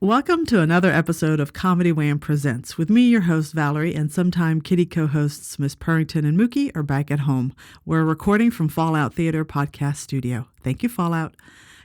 Welcome to another episode of Comedy Wham Presents. With me, your host, Valerie, and sometime kitty co-hosts Miss Purrington and Mookie are back at home. We're recording from Fallout Theater Podcast Studio. Thank you, Fallout.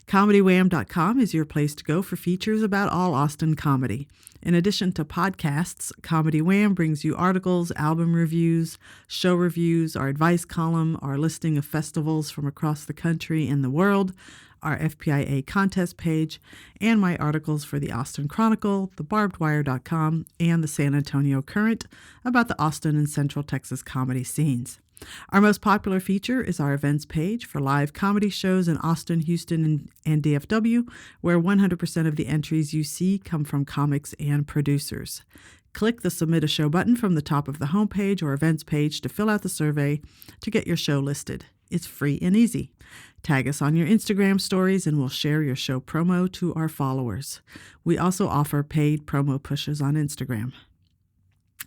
ComedyWham.com is your place to go for features about all Austen comedy. In addition to podcasts, Comedy Wham brings you articles, album reviews, show reviews, our advice column, our listing of festivals from across the country and the world, our FPIA contest page, and my articles for the Austen Chronicle, thebarbedwire.com, and the San Antonio Current about the Austin and Central Texas comedy scenes. Our most popular feature is our events page for live comedy shows in Austin, Houston, and DFW, where 100% of the entries you see come from comics and producers. Click the Submit a Show button from the top of the homepage or events page to fill out the survey to get your show listed. It's free and easy. Tag us on your Instagram stories and we'll share your show promo to our followers. We also offer paid promo pushes on Instagram.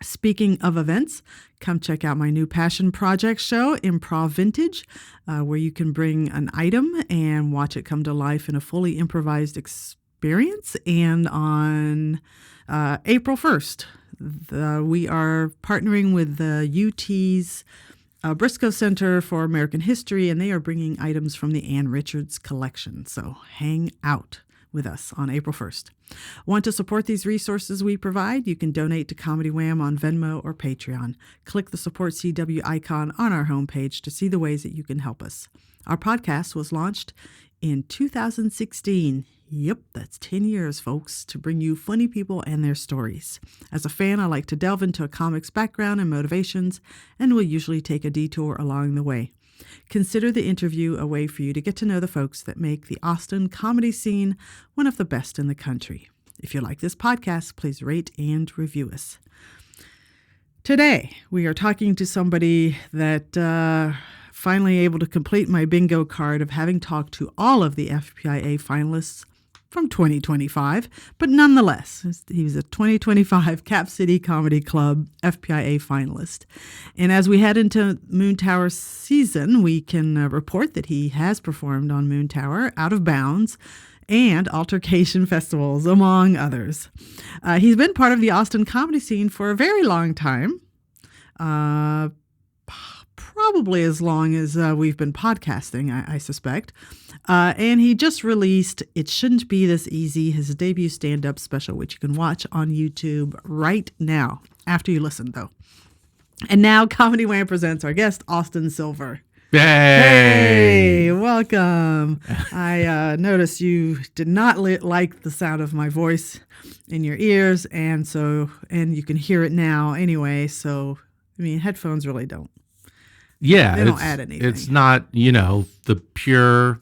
Speaking of events, come check out my new passion project show, Improv Vintage, where you can bring an item and watch it come to life in a fully improvised experience. And on April 1st, we are partnering with the UT's Briscoe Center for American History, and they are bringing items from the Ann Richards collection. So hang out with us on April 1st. Want to support these resources we provide? You can donate to Comedy Wham on Venmo or Patreon. Click the Support CW icon on our homepage to see the ways that you can help us. Our podcast was launched in 2016. Yep, that's 10 years, folks, to bring you funny people and their stories. As a fan, I like to delve into a comic's background and motivations, and will usually take a detour along the way. Consider the interview a way for you to get to know the folks that make the Austin comedy scene one of the best in the country. If you like this podcast, please rate and review us. Today, we are talking to somebody that finally able to complete my bingo card of having talked to all of the FPIA finalists from 2025, but nonetheless, he was a 2025 Cap City Comedy Club FPIA finalist. And as we head into Moon Tower season, we can report that he has performed on Moon Tower, Out of Bounds, and Altercation festivals, among others. He's been part of the Austin comedy scene for a very long time, probably as long as we've been podcasting, I suspect. And he just released It Shouldn't Be This Easy, his debut stand-up special, which you can watch on YouTube right now, after you listen, though. And now Comedy Wham presents our guest, Austen Silver. Yay! Hey, welcome. I noticed you did not like the sound of my voice in your ears, and you can hear it now anyway, so, I mean, headphones really don't. Yeah. They don't add anything. It's not, the pure,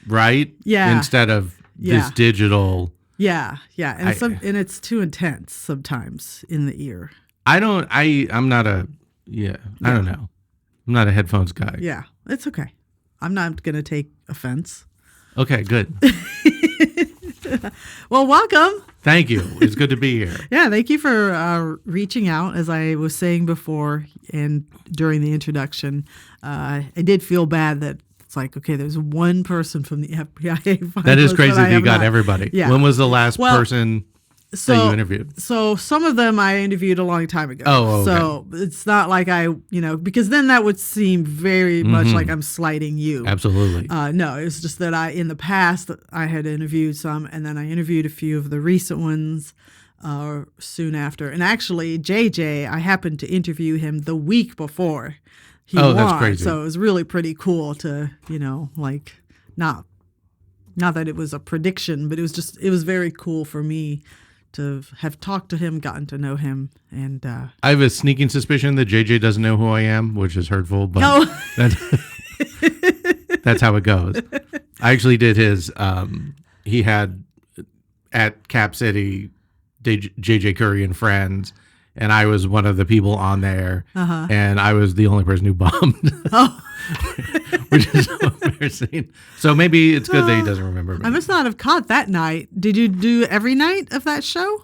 right? Yeah. Instead of this digital. Yeah. And and it's too intense sometimes in the ear. I don't know. I'm not a headphones guy. Yeah, it's okay. I'm not going to take offense. Okay, good. Well, welcome. Thank you. It's good to be here. Yeah, thank you for reaching out. As I was saying before and during the introduction, I did feel bad that it's like, okay, there's one person from the FPIA. That is crazy that you got everybody. Yeah. When was the last person that you interviewed? So some of them I interviewed a long time ago. Oh, okay. So it's not like because then that would seem very much like I'm slighting you. Absolutely. No, it was just that in the past, I had interviewed some, and then I interviewed a few of the recent ones soon after. And actually, JJ, I happened to interview him the week before he won. That's crazy. So it was really pretty cool to, not that it was a prediction, but it was very cool for me to have talked to him, gotten to know him, and I have a sneaking suspicion that JJ doesn't know who I am, which is hurtful, but that's how it goes. I actually did his. He had at Cap City, JJ Curry and Friends, and I was one of the people on there, and I was the only person who bombed. Oh. Which is so embarrassing. So maybe it's good that he doesn't remember me. I must not have caught that night. Did you do every night of that show?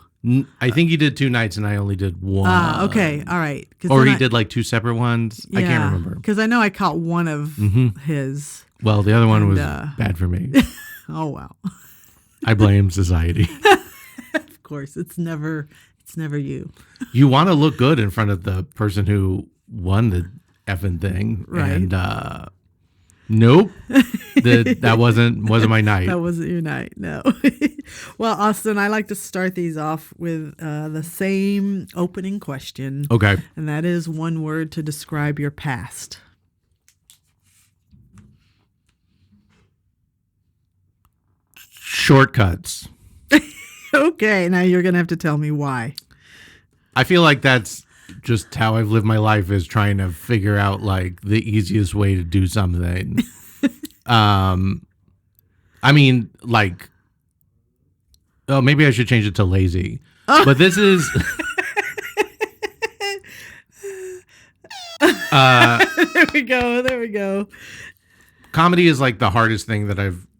I think he did 2 nights and I only did 1. Okay. All right. Or he did like 2 separate ones. Yeah, I can't remember. Because I know I caught one of his. Well, the other one was bad for me. Oh, wow. I blame society. course. It's never you. You want to look good in front of the person who won the effing thing. Right. And nope. That wasn't my night. That wasn't your night, no. Well, Austen, I like to start these off with the same opening question. Okay. And that is one word to describe your past. Shortcuts. Okay, now you're going to have to tell me why. I feel like that's just how I've lived my life, is trying to figure out like the easiest way to do something. I mean, like, oh, maybe I should change it to lazy. Oh. But this is There we go. Comedy is like the hardest thing that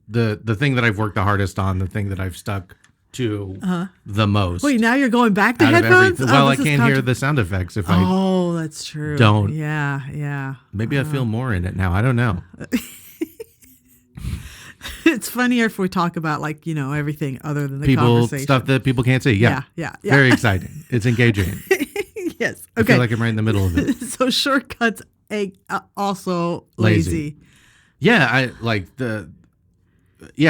the thing that I've worked the hardest on, the thing that I've stuck to the most. Wait, now you're going back to headphones? Well, I can't hear the sound effects if I that's true. don't. Yeah. Maybe I feel more in it now. I don't know. It's funnier if we talk about like, everything other than the conversation. Stuff that people can't see. Yeah. Very exciting. It's engaging. Yes. Okay. I feel like I'm right in the middle of it. So shortcuts, also lazy. Yeah,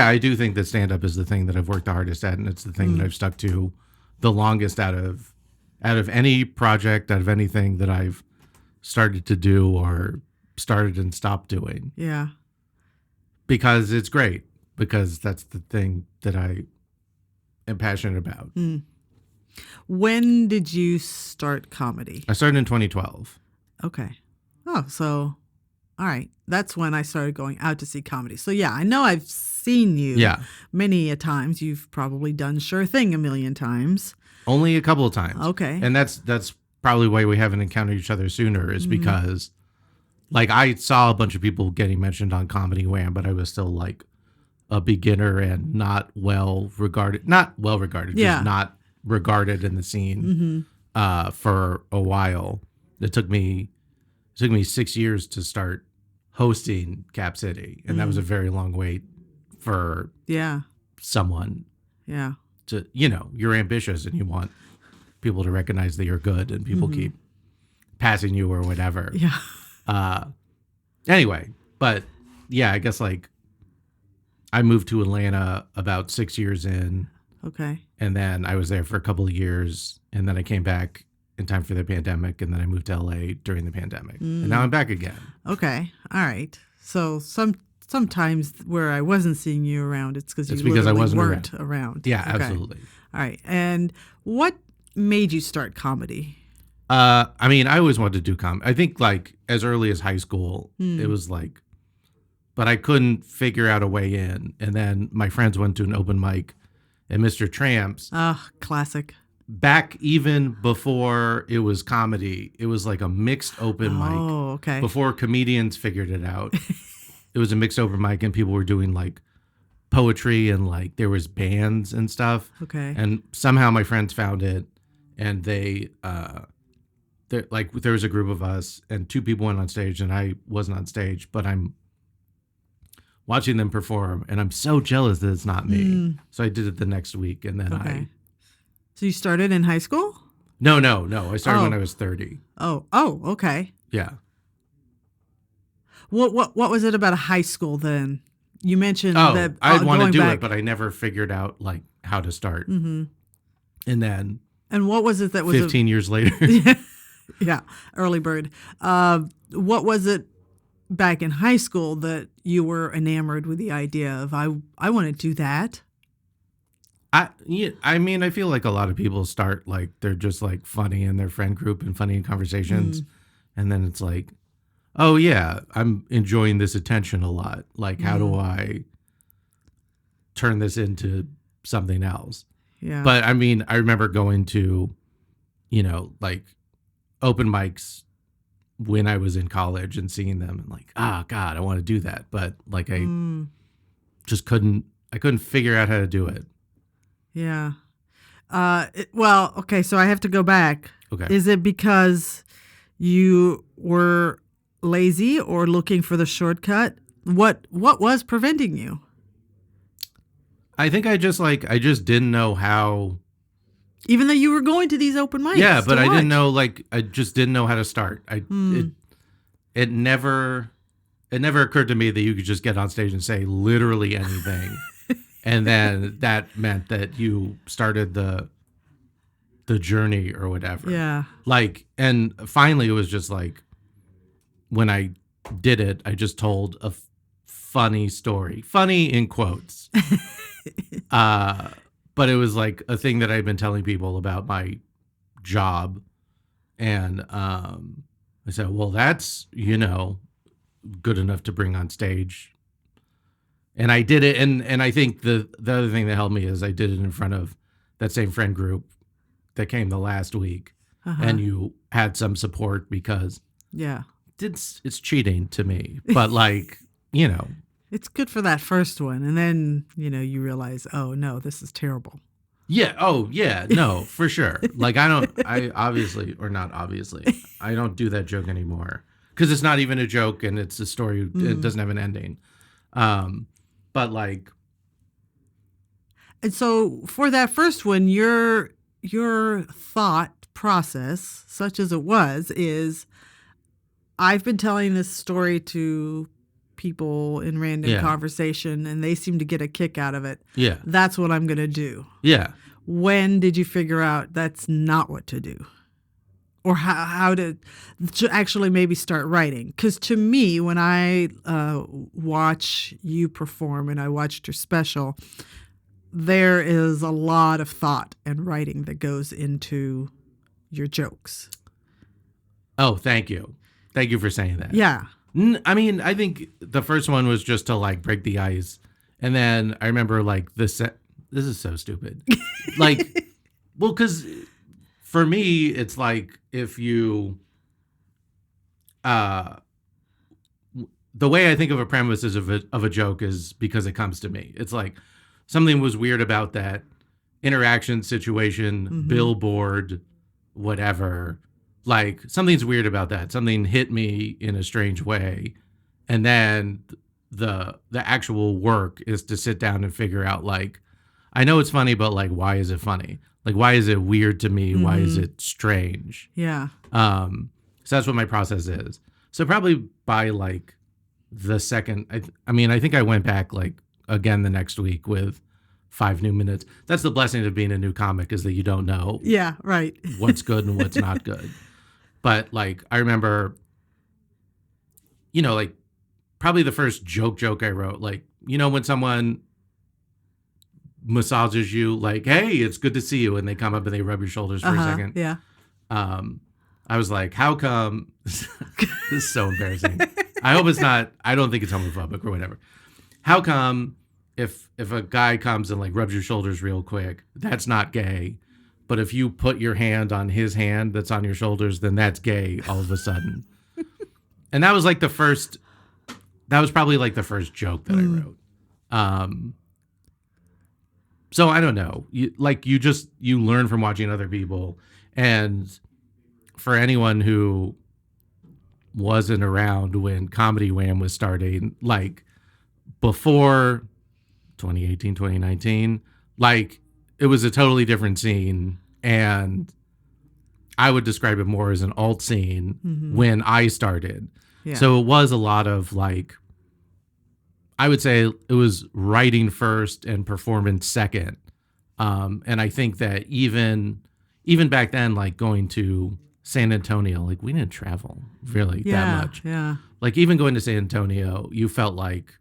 I do think that stand-up is the thing that I've worked the hardest at, and it's the thing that I've stuck to the longest out of any project, out of anything that I've started to do or started and stopped doing. Yeah. Because it's great, because that's the thing that I am passionate about. When did you start comedy? I started in 2012. Okay. Oh, so, all right. That's when I started going out to see comedy. So, yeah, I know I've seen you many a times. You've probably done Sure Thing a million times. Only a couple of times. Okay. And that's probably why we haven't encountered each other sooner, is because, like, I saw a bunch of people getting mentioned on Comedy Wham, but I was still, like, a beginner and not well regarded, just not regarded in the scene for a while. It took me 6 years to start hosting Cap City, and that was a very long wait for someone to, you're ambitious and you want people to recognize that you're good, and people keep passing you or whatever. Anyway, but yeah, I guess like I moved to Atlanta about 6 years in. Okay. And then I was there for a couple of years, and then I came back in time for the pandemic, and then I moved to LA during the pandemic. And now I'm back again. Okay. All right. So sometimes where I wasn't seeing you around, it's because I weren't around. Yeah, okay. Absolutely. All right. And what made you start comedy? I mean, I always wanted to do comedy. I think like as early as high school, it was like, but I couldn't figure out a way in. And then my friends went to an open mic at Mr. Tramp's. Classic. Back even before it was comedy, it was like a mixed open mic. Oh, okay. Before comedians figured it out. It was a mixed open mic, and people were doing like poetry, and like there was bands and stuff. Okay. And somehow my friends found it, and there was a group of us, and two people went on stage, and I wasn't on stage, but I'm watching them perform, and I'm so jealous that it's not me. So I did it the next week, and then So you started in high school? No. I started when I was 30. Oh, okay. Yeah. What was it about high school then? You mentioned that I'd want to do it, but I never figured out like how to start. Mm-hmm. And then what was it that was 15 years later? Yeah, early bird. What was it back in high school that you were enamored with the idea of I want to do that? I mean, I feel like a lot of people start like they're just like funny in their friend group and funny in conversations. And then it's like, oh yeah, I'm enjoying this attention a lot. Like, how do I turn this into something else? Yeah. But I mean, I remember going to, like open mics when I was in college and seeing them and like, God, I want to do that. But like, I just couldn't figure out how to do it. Yeah. Okay, so I have to go back. Okay. Is it because you were lazy or looking for the shortcut? What was preventing you? I think I just didn't know how Even though you were going to these open mics. Yeah, but I watch. didn't know, like, I just didn't know how to start. It never occurred to me that you could just get on stage and say literally anything. And then that meant that you started the journey or whatever. Yeah. Like, and finally it was just like, when I did it, I just told a funny story. Funny in quotes. But it was like a thing that I'd been telling people about my job. And I said, well, that's, good enough to bring on stage. And I did it. And I think the other thing that helped me is I did it in front of that same friend group that came the last week. And you had some support because it's cheating to me. But like, It's good for that first one. And then, you realize, oh, no, this is terrible. Yeah. Oh, yeah. No, for sure. Like, I don't do that joke anymore because it's not even a joke and it's a story. It doesn't have an ending. But like. And so for that first one, your thought process, such as it was, is I've been telling this story to people in random conversation and they seem to get a kick out of it. Yeah. That's what I'm going to do. Yeah. When did you figure out that's not what to do? Or how to actually maybe start writing? Because to me, when I watch you perform and I watched your special, there is a lot of thought and writing that goes into your jokes. Oh, thank you. Thank you for saying that. Yeah. I mean, I think the first one was just to like break the ice. And then I remember like this is so stupid. Like, well, because for me, it's like if you, the way I think of a premise is of a joke is because it comes to me. It's like something was weird about that interaction situation, billboard, whatever. Like something's weird about that. Something hit me in a strange way. And then the actual work is to sit down and figure out like, I know it's funny, but like, why is it funny? Like, why is it weird to me? Why is it strange? Yeah. So that's what my process is. So probably by like the second, I think I went back like again the next week with 5 new minutes. That's the blessing of being a new comic is that you don't know. Yeah. Right. What's good and what's not good. But like, I remember, like probably the first joke I wrote, like, when someone massages you like, hey, it's good to see you. And they come up and they rub your shoulders for a second. Yeah. I was like, how come, this is so embarrassing. I hope it's not, I don't think it's homophobic or whatever. How come if a guy comes and like rubs your shoulders real quick, that's not gay. But if you put your hand on his hand that's on your shoulders, then that's gay all of a sudden. And that was probably like the first joke that I wrote. So I don't know. You learn from watching other people. And for anyone who wasn't around when Comedy Wham was starting, like before 2018, 2019, like it was a totally different scene. And I would describe it more as an alt scene when I started. Yeah. So it was a lot of like, I would say it was writing first and performance second. And I think that even back then, like going to San Antonio, like we didn't travel really that much. Yeah. Like even going to San Antonio, you felt like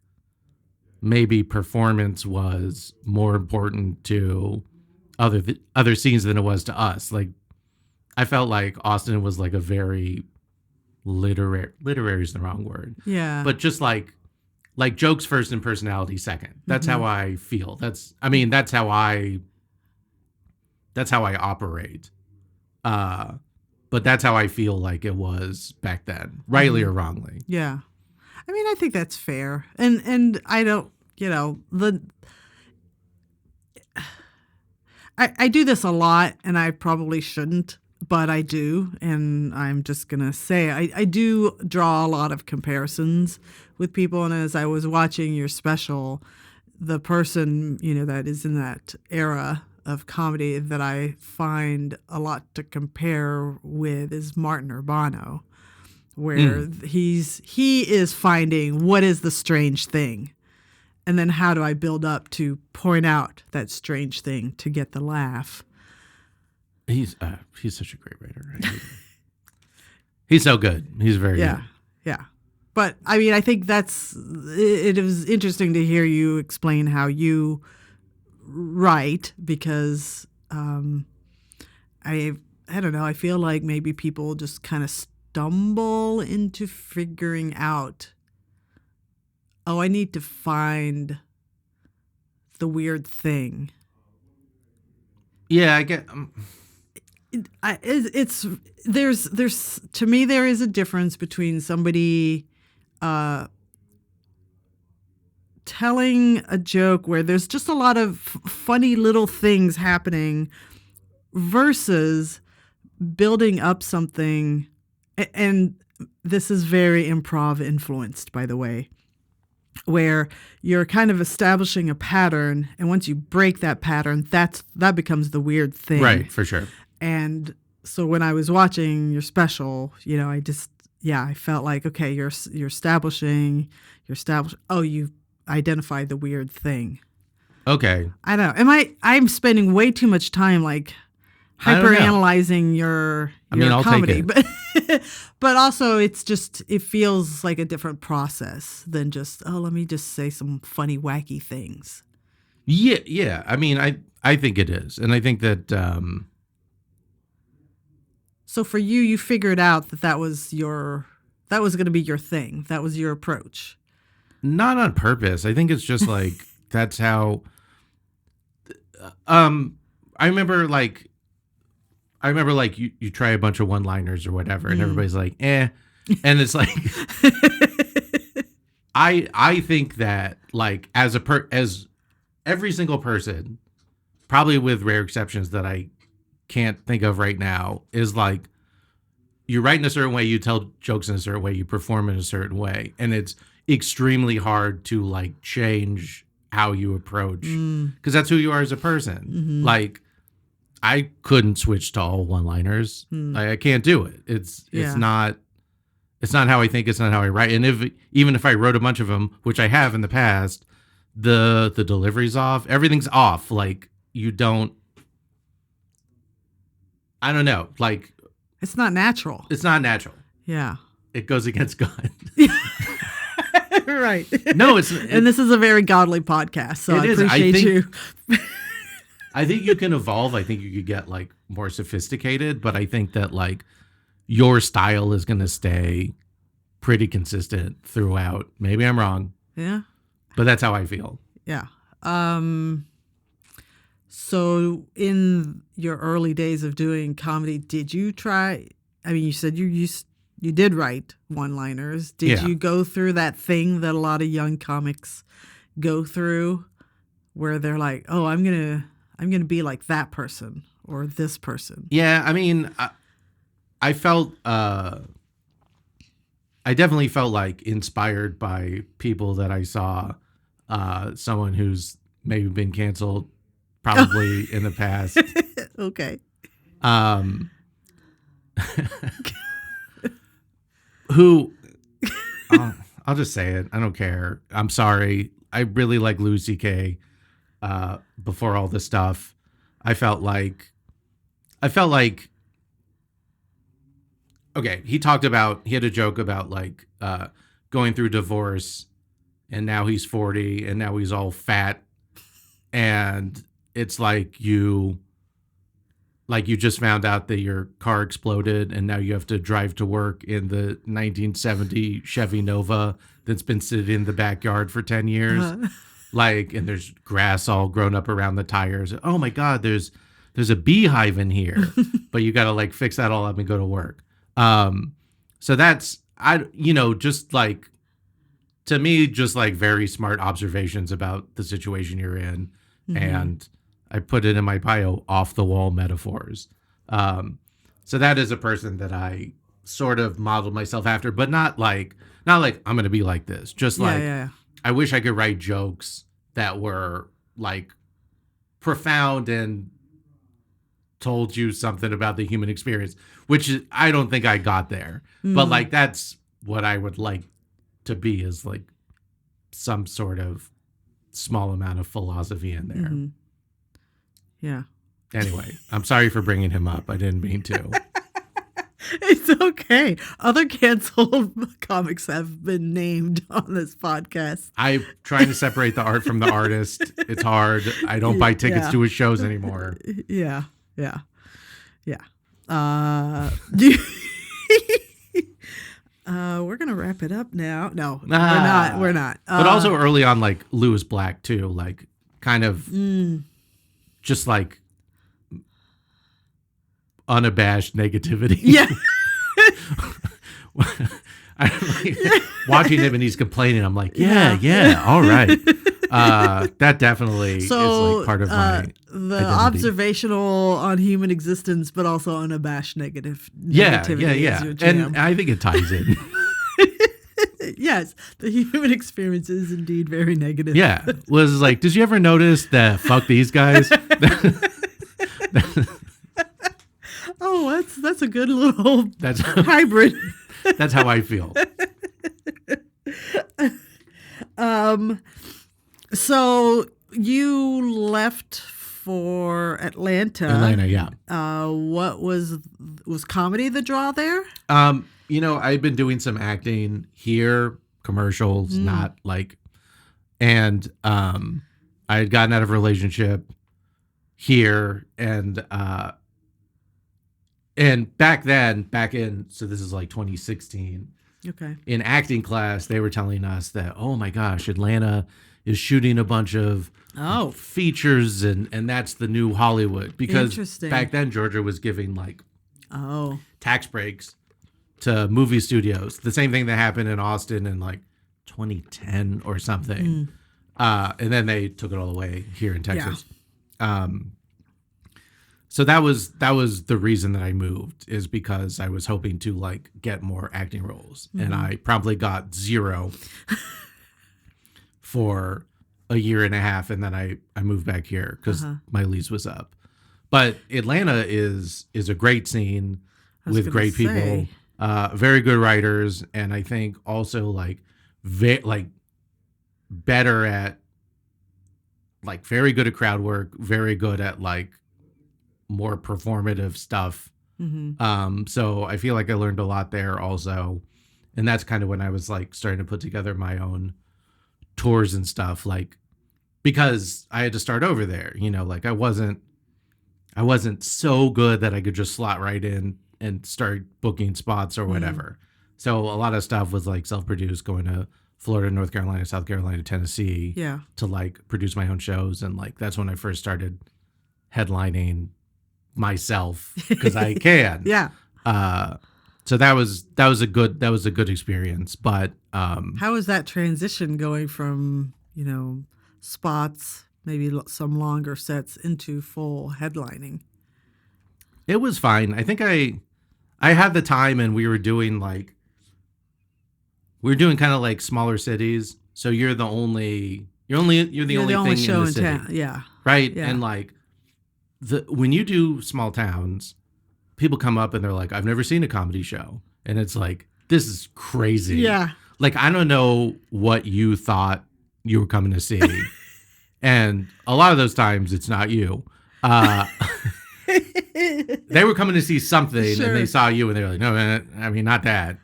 maybe performance was more important to other scenes than it was to us. Like I felt like Austin was like a very literary is the wrong word. Yeah. But just like jokes first and personality second. That's how I feel. That's how I operate. But that's how I feel like it was back then, rightly or wrongly. Yeah. I think that's fair. And I don't, I do this a lot and I probably shouldn't, but I do. And I'm just going to say, I do draw a lot of comparisons with people. And as I was watching your special, the person, that is in that era of comedy that I find a lot to compare with is Martin Urbano, where he is finding what is the strange thing, and then how do I build up to point out that strange thing to get the laugh. He's such a great writer. He's so good. He's very good. Yeah. But I mean, I think it was interesting to hear you explain how you write, because I don't know, I feel like maybe people just kind of stumble into figuring out, oh, I need to find the weird thing. Yeah, I get. There's to me there is a difference between somebody telling a joke where there's just a lot of funny little things happening versus building up something. And this is very improv influenced, by the way, where you're kind of establishing a pattern, and once you break that pattern, that becomes the weird thing. Right, for sure. And so when I was watching your special, I felt like, okay, you're establishing, oh, you identified the weird thing. Okay. I don't know. I'm spending way too much time like hyper analyzing your I'll comedy, take it. but also it feels like a different process than just, oh, let me just say some funny, wacky things. Yeah. I mean, I think it is. And I think that, so for you, you figured out that was going to be your thing. That was your approach. Not on purpose. I think it's just like, that's how, I remember like you try a bunch of one-liners or whatever, and everybody's like, eh. And it's like, I think that like as every single person, probably with rare exceptions that I can't think of right now, is like, you write in a certain way, you tell jokes in a certain way, you perform in a certain way, and it's extremely hard to like change how you approach, because that's who you are as a person. Mm-hmm. Like, I couldn't switch to all one-liners. I can't do it. It's not how I think. It's not how I write. And even if I wrote a bunch of them, which I have in the past, the delivery's off. Everything's off. Like, you don't. I don't know. Like, it's not natural. It's not natural. Yeah. It goes against God. Right. No, and this is a very godly podcast, so I appreciate you. I think you can evolve. I think you could get like more sophisticated, but I think that like your style is going to stay pretty consistent throughout. Maybe I'm wrong. Yeah. But that's how I feel. Yeah. So in your early days of doing comedy, did you try, I mean, you said you did write one-liners. Did you go through that thing that a lot of young comics go through where they're like, oh, I'm going to be like that person or this person? Yeah, I mean, I felt, I definitely felt like inspired by people that I saw, someone who's maybe been canceled probably in the past. Okay. Who, I'll just say it. I don't care. I'm sorry. I really like Louis C.K. Before all this stuff. I felt like, okay, he had a joke about like going through divorce, and now he's 40 and now he's all fat, and it's like you just found out that your car exploded and now you have to drive to work in the 1970 Chevy Nova that's been sitting in the backyard for 10 years. Like, and there's grass all grown up around the tires. Oh my God, there's a beehive in here, but you got to like fix that all up and go to work. So that's, just like, to me, just like very smart observations about the situation you're in. Mm-hmm. And I put it in my bio, off the wall metaphors. So that is a person that I sort of modeled myself after, but not like I'm going to be like this. Just I wish I could write jokes that were like profound and told you something about the human experience, which I don't think I got there. But like that's what I would like to be, is like some sort of small amount of philosophy in there. Yeah. Anyway, I'm sorry for bringing him up. I didn't mean to. It's okay. Other canceled comics have been named on this podcast. I'm trying to separate the art from the artist. It's hard. I don't buy tickets to his shows anymore. Yeah. We're gonna wrap it up now. No, we're not. But also early on, like Lewis Black too, like kind of just like unabashed negativity. Yeah. Watching him and he's complaining, I'm like, yeah, all right. That definitely is like part of my the identity. observational on human existence, but also unabashed negativity. Yeah. And I think it ties in. Yes, the human experience is indeed very negative. Yeah. Was like, did you ever notice that fuck these guys? Oh, that's a good little That's hybrid. That's how I feel. So you left for Atlanta. Yeah. What was comedy the draw there? I'd been doing some acting here, commercials, not like, and I had gotten out of a relationship here, and back in, so this is like 2016. Okay. In acting class, they were telling us that, oh my gosh, Atlanta is shooting a bunch of features, and that's the new Hollywood, because back then Georgia was giving like tax breaks to movie studios. The same thing that happened in Austin in like 2010 or something. And then they took it all away here in Texas. Yeah. So that was the reason that I moved, is because I was hoping to like get more acting roles, and I promptly got 0 for a year and a half, and then I moved back here because my lease was up. But Atlanta is a great scene with great people, very good writers, and I think also like better at like very good at crowd work, very good at like more performative stuff. So I feel like I learned a lot there also, and that's kind of when I was like starting to put together my own tours and stuff, like because I had to start over there, like I wasn't so good that I could just slot right in and start booking spots or whatever. So a lot of stuff was like self-produced, going to Florida, North Carolina, South Carolina, Tennessee to like produce my own shows, and like that's when I first started headlining myself, because I can. So that was a good experience. But how was that transition going from spots, maybe some longer sets, into full headlining? It was fine. I think I had the time, and we were doing kind of like smaller cities. So you're the only thing show in the in city. town. Yeah. Right. Yeah. And like when you do small towns, people come up and they're like, I've never seen a comedy show. And it's like, this is crazy. Yeah. Like, I don't know what you thought you were coming to see. And a lot of those times it's not you. They were coming to see something, and they saw you and they were like, no, man, I mean, not that.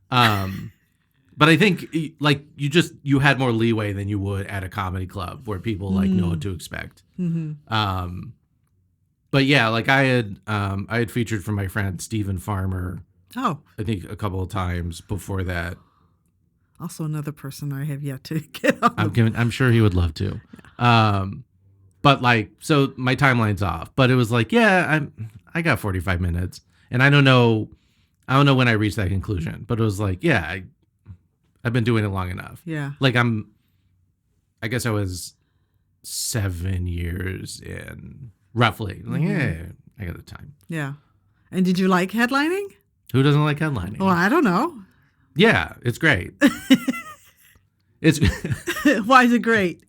But I think like you had more leeway than you would at a comedy club where people like know what to expect. But yeah, like I had featured for my friend Stephen Farmer. I think a couple of times before that. Also another person I have yet to get on. I'm sure he would love to. Yeah. But like, so my timeline's off, but it was like, I got 45 minutes, and I don't know when I reached that conclusion, but it was like, I've been doing it long enough. Yeah. Like I guess I was 7 years in, roughly. Like, I got the time. Yeah. And did you like headlining? Who doesn't like headlining? Well, I don't know. Yeah, it's great. It's Why is it great?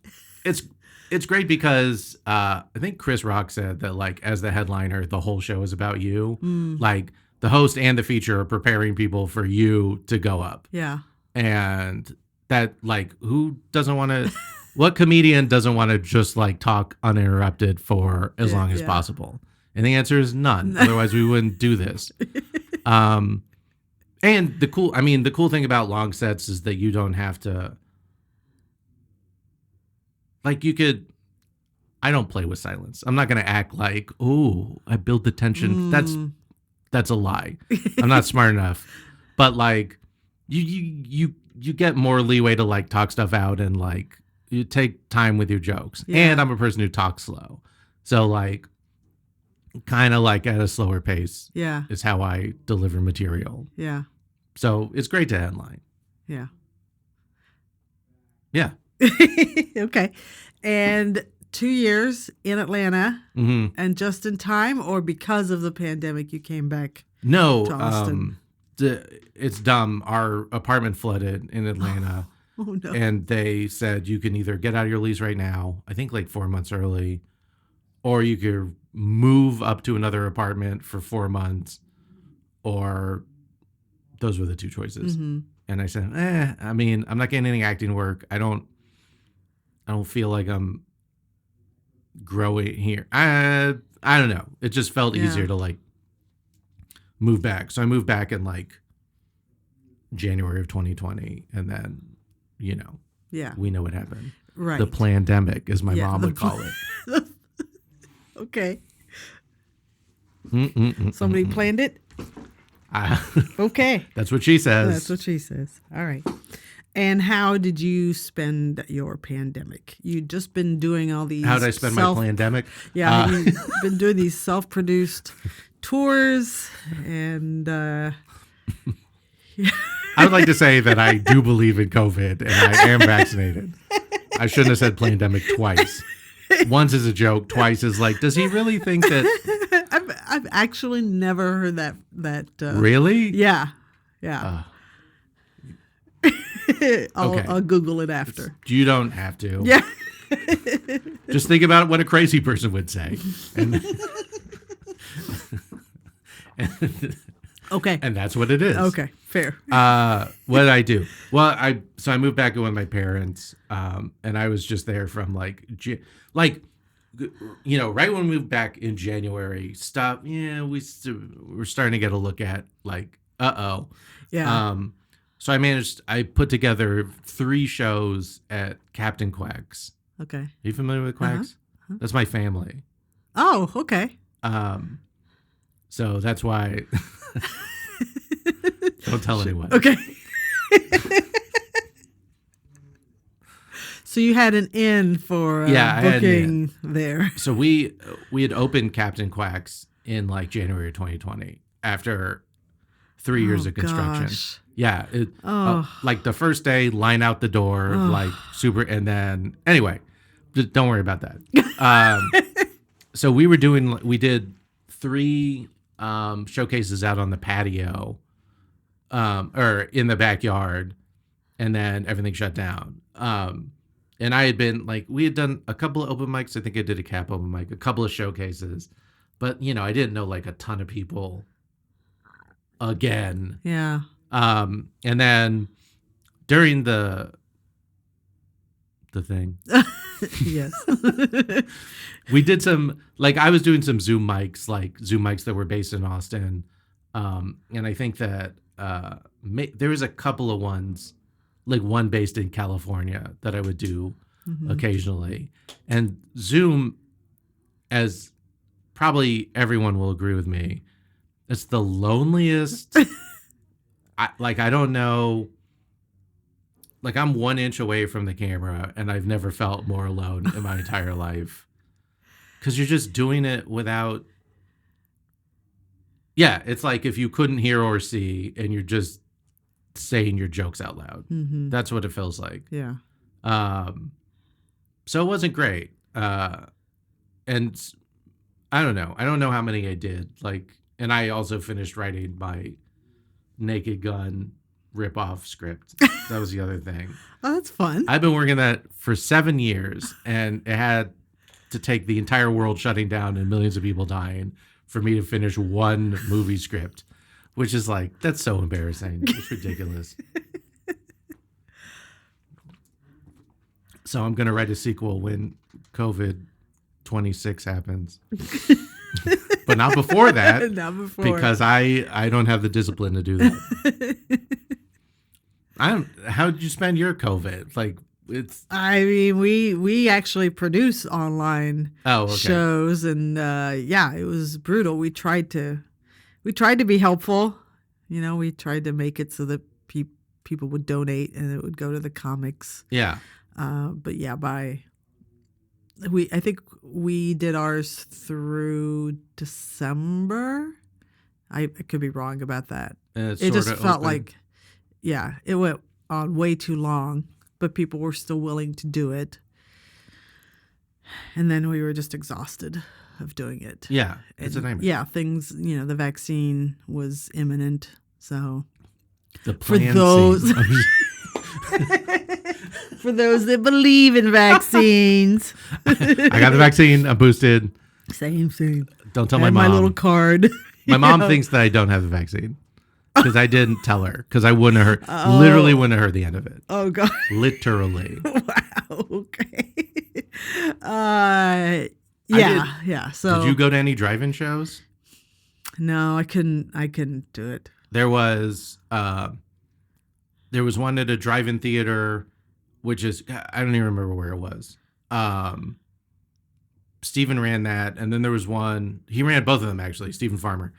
It's it's great because I think Chris Rock said that, like, as the headliner, the whole show is about you. Like, the host and the feature are preparing people for you to go up. Yeah. And that, like, who doesn't want to, what comedian doesn't want to just, like, talk uninterrupted for as long as possible? And the answer is none. Otherwise, we wouldn't do this. And the cool thing about long sets is that you don't have to, like, I don't play with silence. I'm not going to act like, oh, I build the tension. That's a lie. I'm not smart enough. But, like, you get more leeway to, like, talk stuff out and, like, you take time with your jokes. Yeah. And I'm a person who talks slow. So, like, kind of like at a slower pace is how I deliver material. Yeah. So it's great to headline. Yeah. Yeah. Okay. And 2 years in Atlanta and just in time, or because of the pandemic you came back to Austin? It's dumb. Our apartment flooded in Atlanta. Oh, no. And they said you can either get out of your lease right now, I think like 4 months early, or you could move up to another apartment for 4 months, or those were the two choices. And I said, I mean, I'm not getting any acting work. I don't feel like I'm growing here. I don't know. It just felt easier to, like, move back. So I moved back in, like, January of 2020, and then, you know, we know what happened. Right. The plandemic, as my mom would call it. Okay. Somebody planned it? Okay. That's what she says. That's what she says. All right. And how did you spend your pandemic? You'd just been doing all these. How did I spend my pandemic? Yeah, you've been doing these self-produced tours, and I would like to say that I do believe in COVID and I am vaccinated. I shouldn't have said pandemic twice. Once is a joke, twice is like, does he really think that? I've actually never heard that. Really? Yeah. I'll Google it after. You don't have to. Yeah. Just think about what a crazy person would say. Okay. And that's what it is. Okay. Fair. What did I do? Well, I moved back in with my parents, and I was just there from right when we moved back in January. We're starting to get a look at, like, Yeah. So I put together 3 shows at Captain Quack's. Okay. Are you familiar with Quack's? That's my family. Oh, okay. So that's why. Don't tell anyone. Okay. So you had an in for booking there. So we had opened Captain Quack's in, like, January of 2020 after 3 years of construction. Gosh. Yeah. Like the first day, line out the door, like super. And then anyway, don't worry about that. So we did 3 showcases out on the patio, or in the backyard, and then everything shut down. And I had been, like, we had done a couple of open mics. I think I did a Cap open mic, a couple of showcases, but, you know, I didn't know, like, a ton of people again. Yeah. And then during the thing, yes, we did some, like, I was doing some Zoom mics that were based in Austin. And I think that there was a couple of ones, like one based in California, that I would do occasionally. And Zoom, as probably everyone will agree with me, it's the loneliest. I don't know. Like, I'm 1 inch away from the camera, and I've never felt more alone in my entire life. Because you're just doing it without. Yeah, it's like if you couldn't hear or see, and you're just saying your jokes out loud. That's what it feels like. Yeah. So it wasn't great. And I don't know. I don't know how many I did. Like, and I also finished writing my Naked Gun rip-off script. That was the other thing. Oh, that's fun. I've been working that for 7 years, and it had to take the entire world shutting down and millions of people dying for me to finish one movie script, which is like, that's so embarrassing. It's ridiculous. So I'm going to write a sequel when COVID-26 happens. But not before that. Not before. Because I don't have the discipline to do that. How did you spend your COVID? Like, I mean, we actually produce online shows, and it was brutal. We tried to be helpful. You know, we tried to make it so that people would donate and it would go to the comics. Yeah. But yeah, I think we did ours through December. I could be wrong about that. It just felt like, it went on way too long, but people were still willing to do it. And then we were just exhausted of doing it. Yeah, it's a nightmare. Yeah, things, the vaccine was imminent. So for those for those that believe in vaccines. I got the vaccine. I'm boosted. Same. Don't tell my mom. My little card. My mom thinks that I don't have the vaccine because I didn't tell her, because I wouldn't have heard. Literally wouldn't have heard the end of it. Oh God. Literally. Wow. Okay. Yeah. So did you go to any drive-in shows? No, I couldn't do it. There was one at a drive-in theater, which is, I don't even remember where it was. Stephen ran that, and then there was one, he ran both of them actually, Stephen Farmer.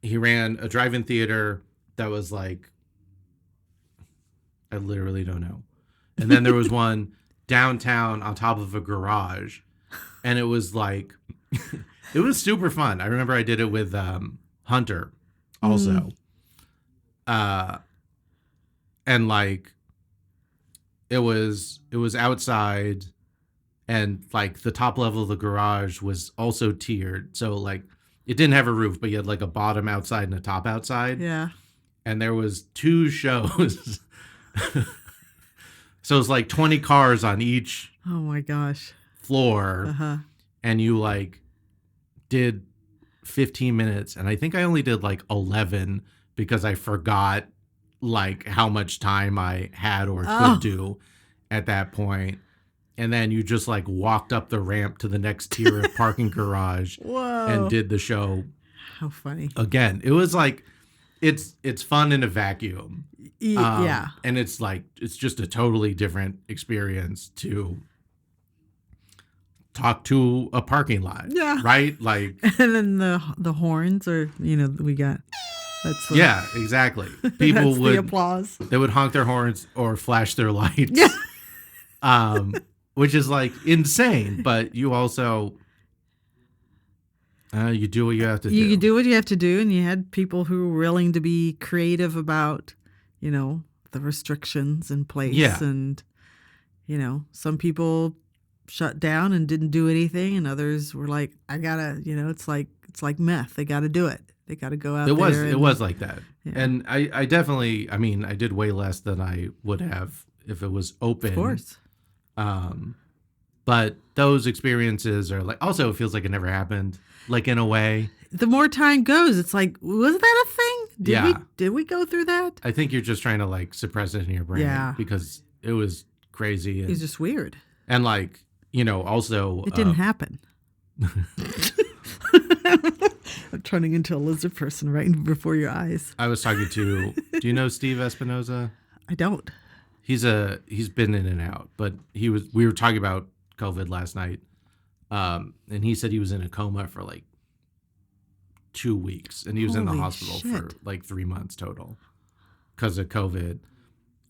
He ran a drive-in theater that was like, I literally don't know. And then there was one downtown on top of a garage, and it was like, it was super fun. I remember I did it with Hunter also. And like, it was outside, and like the top level of the garage was also tiered. So like, it didn't have a roof, but you had like a bottom outside and a top outside. Yeah. And there was 2 shows. So it was like 20 cars on each. Oh my gosh. Floor. Uh-huh. And you like did 15 minutes. And I think I only did like 11 because I forgot like how much time I had or could do at that point. And then you just like walked up the ramp to the next tier of parking garage. Whoa. And did the show. How funny. Again, it was like, it's fun in a vacuum. Yeah. And it's like, it's just a totally different experience to talk to a parking lot. Yeah. Right? Like, and then the horns are, we got. That's yeah, exactly. People that's would the applause. They would honk their horns or flash their lights. Yeah. Which is like insane, but you also you do what you have to do. You do what you have to do, and you had people who were willing to be creative about, the restrictions in place. Yeah. And, some people shut down and didn't do anything, and others were like, I gotta, it's like meth. They gotta do it. They gotta go out there. It was like that. Yeah. And I definitely, I mean, I did way less than I would have if it was open. Of course. But those experiences are like, also it feels like it never happened, like in a way. The more time goes, it's like, was that a thing? Did we go through that? I think you're just trying to like suppress it in your brain. Yeah. Because it was crazy. It was just weird. And like, also. It didn't happen. I'm turning into a lizard person right before your eyes. I was talking to, do you know Steve Espinoza? I don't. He's been in and out, but we were talking about COVID last night. And he said he was in a coma for like 2 weeks, and he was in the hospital for like 3 months total because of COVID.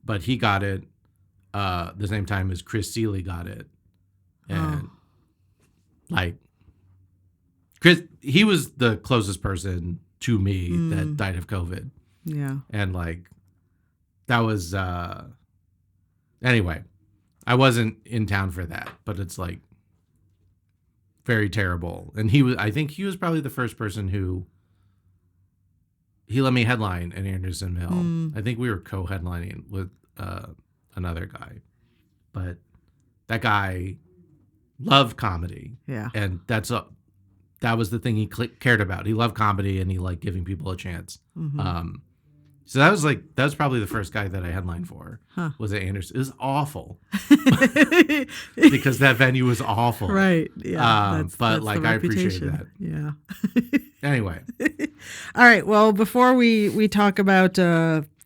But he got it the same time as Chris Seeley got it. And like Chris, he was the closest person to me that died of COVID. Yeah. And like, that was, anyway, I wasn't in town for that, but it's like very terrible. And I think he was probably the first person who he let me headline at Anderson Mill. I think we were co-headlining with another guy, but that guy loved comedy. Yeah. And that was the thing he cared about. He loved comedy and he liked giving people a chance. So that was probably the first guy that I headlined for. Was at Anderson. It was awful because that venue was awful. Right. Yeah. But like I appreciate that. Yeah. Anyway. All right. Well, before we talk about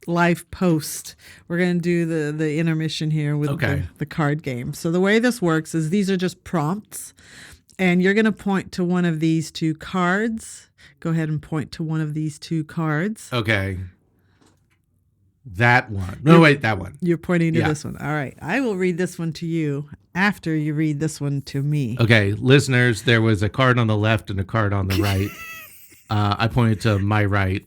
life post, we're going to do the intermission here with the card game. So the way this works is these are just prompts, and you're going to point to one of these two cards. Go ahead and point to one of these two cards. Okay. That one. No, wait, that one. You're pointing to this one. All right. I will read this one to you after you read this one to me. Okay. Listeners, there was a card on the left and a card on the right. I pointed to my right,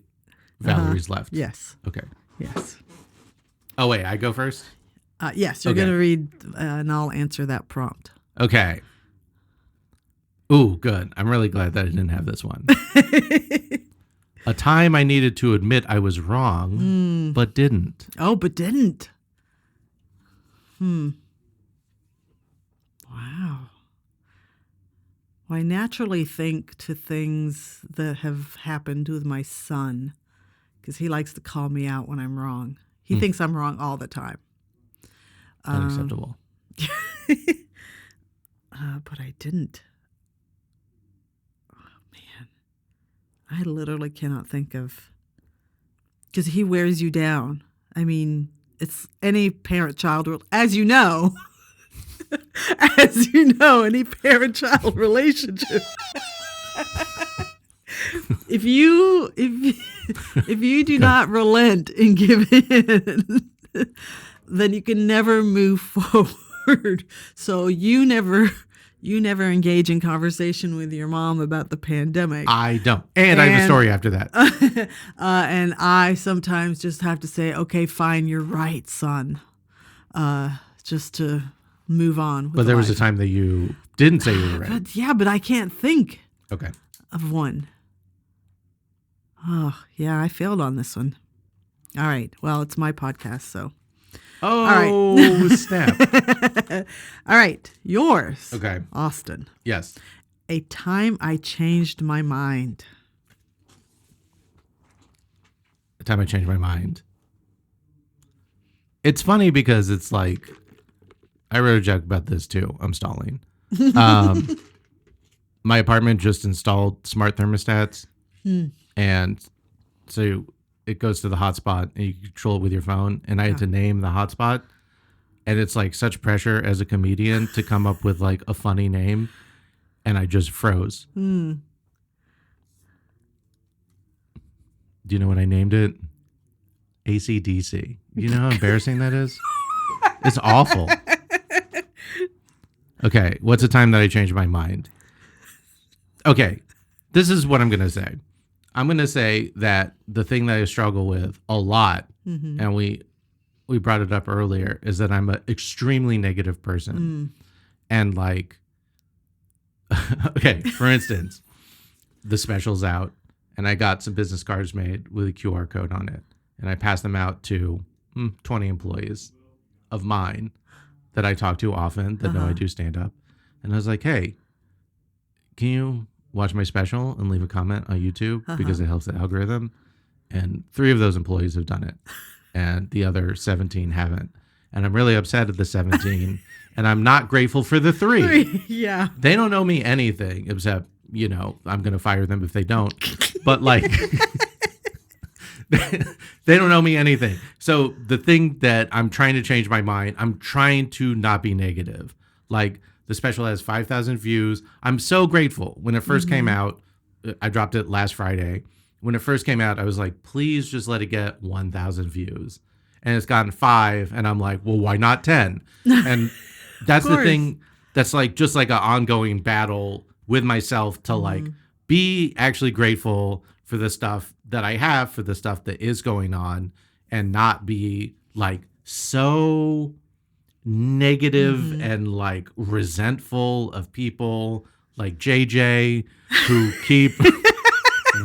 Valerie's left. Yes. Okay. Yes. Oh, wait, I go first? Yes, you're going to read and I'll answer that prompt. Okay. Ooh, good. I'm really glad that I didn't have this one. A time I needed to admit I was wrong, but didn't. Oh, but didn't. Wow. Well, I naturally think to things that have happened with my son, because he likes to call me out when I'm wrong. He thinks I'm wrong all the time. Unacceptable. But I didn't. I literally cannot think of, because he wears you down. I mean, it's any parent-child, as you know, any parent-child relationship. If you do not relent and give in, then you can never move forward. So you never engage in conversation with your mom about the pandemic. I don't. And I have a story after that. And I sometimes just have to say, okay, fine, you're right, son. Just to move on. But there was a time that you didn't say you were right. But I can't think of one. Oh, yeah, I failed on this one. All right. Well, it's my podcast, so. Oh, all right. Snap. All right. Yours. Okay. Austen. Yes. A time I changed my mind. A time I changed my mind. It's funny because it's like, I wrote a joke about this too. I'm stalling. My apartment just installed smart thermostats. And so it goes to the hotspot and you control it with your phone. And I had to name the hotspot. And it's like such pressure as a comedian to come up with like a funny name. And I just froze. Do you know what I named it? AC/DC. You know how embarrassing that is? It's awful. Okay, what's the time that I changed my mind? Okay, this is what I'm going to say. I'm going to say that the thing that I struggle with a lot, and we brought it up earlier, is that I'm an extremely negative person. And like, okay, for instance, the special's out, and I got some business cards made with a QR code on it. And I passed them out to 20 employees of mine that I talk to often that know I do stand up. And I was like, hey, can you watch my special and leave a comment on YouTube because it helps the algorithm? And 3 of those employees have done it. And the other 17 haven't. And I'm really upset at the 17. And I'm not grateful for the 3. Yeah. They don't know me anything except, you know, I'm going to fire them if they don't. But like, they don't know me anything. So the thing that I'm trying to change my mind, I'm trying to not be negative. Like, the special has 5,000 views. I'm so grateful. When it first came out, I dropped it last Friday. When it first came out, I was like, please just let it get 1,000 views. And it's gotten 5. And I'm like, well, why not 10? And that's the thing. That's like just like an ongoing battle with myself to like be actually grateful for the stuff that I have, for the stuff that is going on, and not be like so negative and like resentful of people like JJ who keep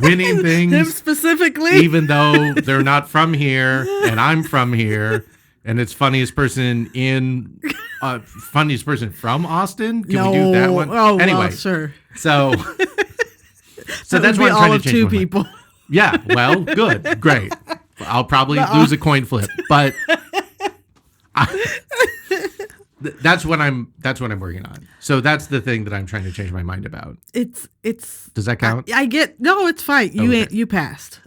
winning things. Him specifically. Even though they're not from here and I'm from here. And it's funniest person from Austin. Can we do that one? Oh, anyway, well, sure. So that that's would why be I'm trying all to of change two my mind. people. Yeah, well, good, great. I'll probably lose a coin flip, but that's what I'm working on. So that's the thing that I'm trying to change my mind about. It's. Does that count? I get no. It's fine. You passed.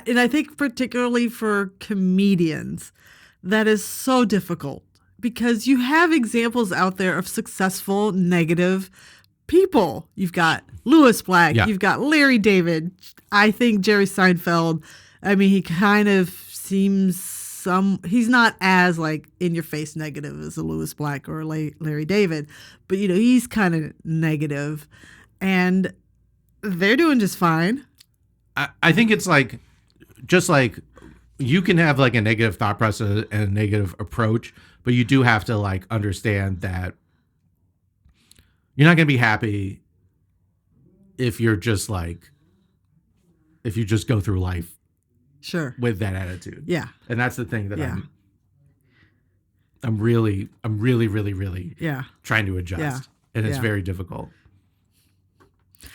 And I think particularly for comedians, that is so difficult because you have examples out there of successful negative people. You've got Louis Black. Yeah. You've got Larry David. I think Jerry Seinfeld. I mean, he kind of seems he's not as like in your face negative as a Louis Black or a Larry David, but he's kind of negative, and they're doing just fine. I think it's like. Just like you can have like a negative thought process and a negative approach, but you do have to like understand that you're not going to be happy if you just go through life sure with that attitude. Yeah. And that's the thing that I'm really trying to adjust. Yeah. And it's very difficult.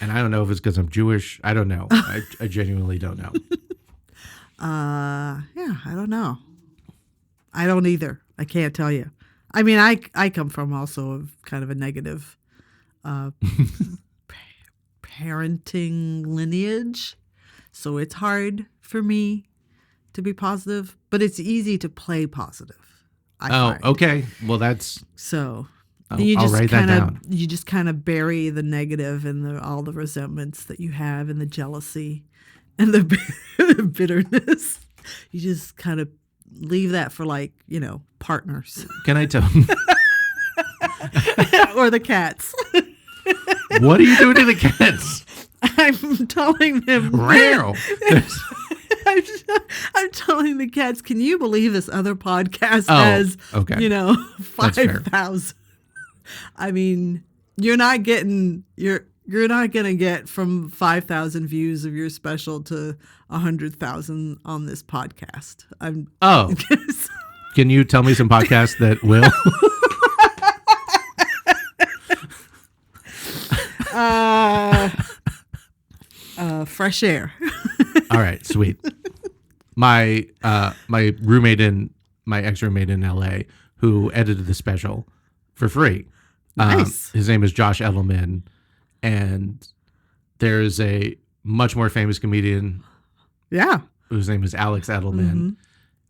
And I don't know if it's because I'm Jewish. I don't know. I genuinely don't know. I don't know. I don't either. I can't tell you. I mean, I come from also kind of a negative parenting lineage, so it's hard for me to be positive, but it's easy to play positive. I find. Okay. Well, that's so. I'll write that down. You just kind of bury the negative and all the resentments that you have and the jealousy. And the bitterness, you just kind of leave that for partners. Can I tell? Or the cats. What are you doing to the cats? I'm telling them. Real. I'm telling the cats. Can you believe this other podcast has 5,000? I mean, you're not going to get from 5,000 views of your special to 100,000 on this podcast. Can you tell me some podcasts that will? Fresh Air. All right, sweet. My roommate my ex-roommate in LA who edited the special for free. Nice. His name is Josh Edelman. And there's a much more famous comedian, whose name is Alex Edelman. Mm-hmm.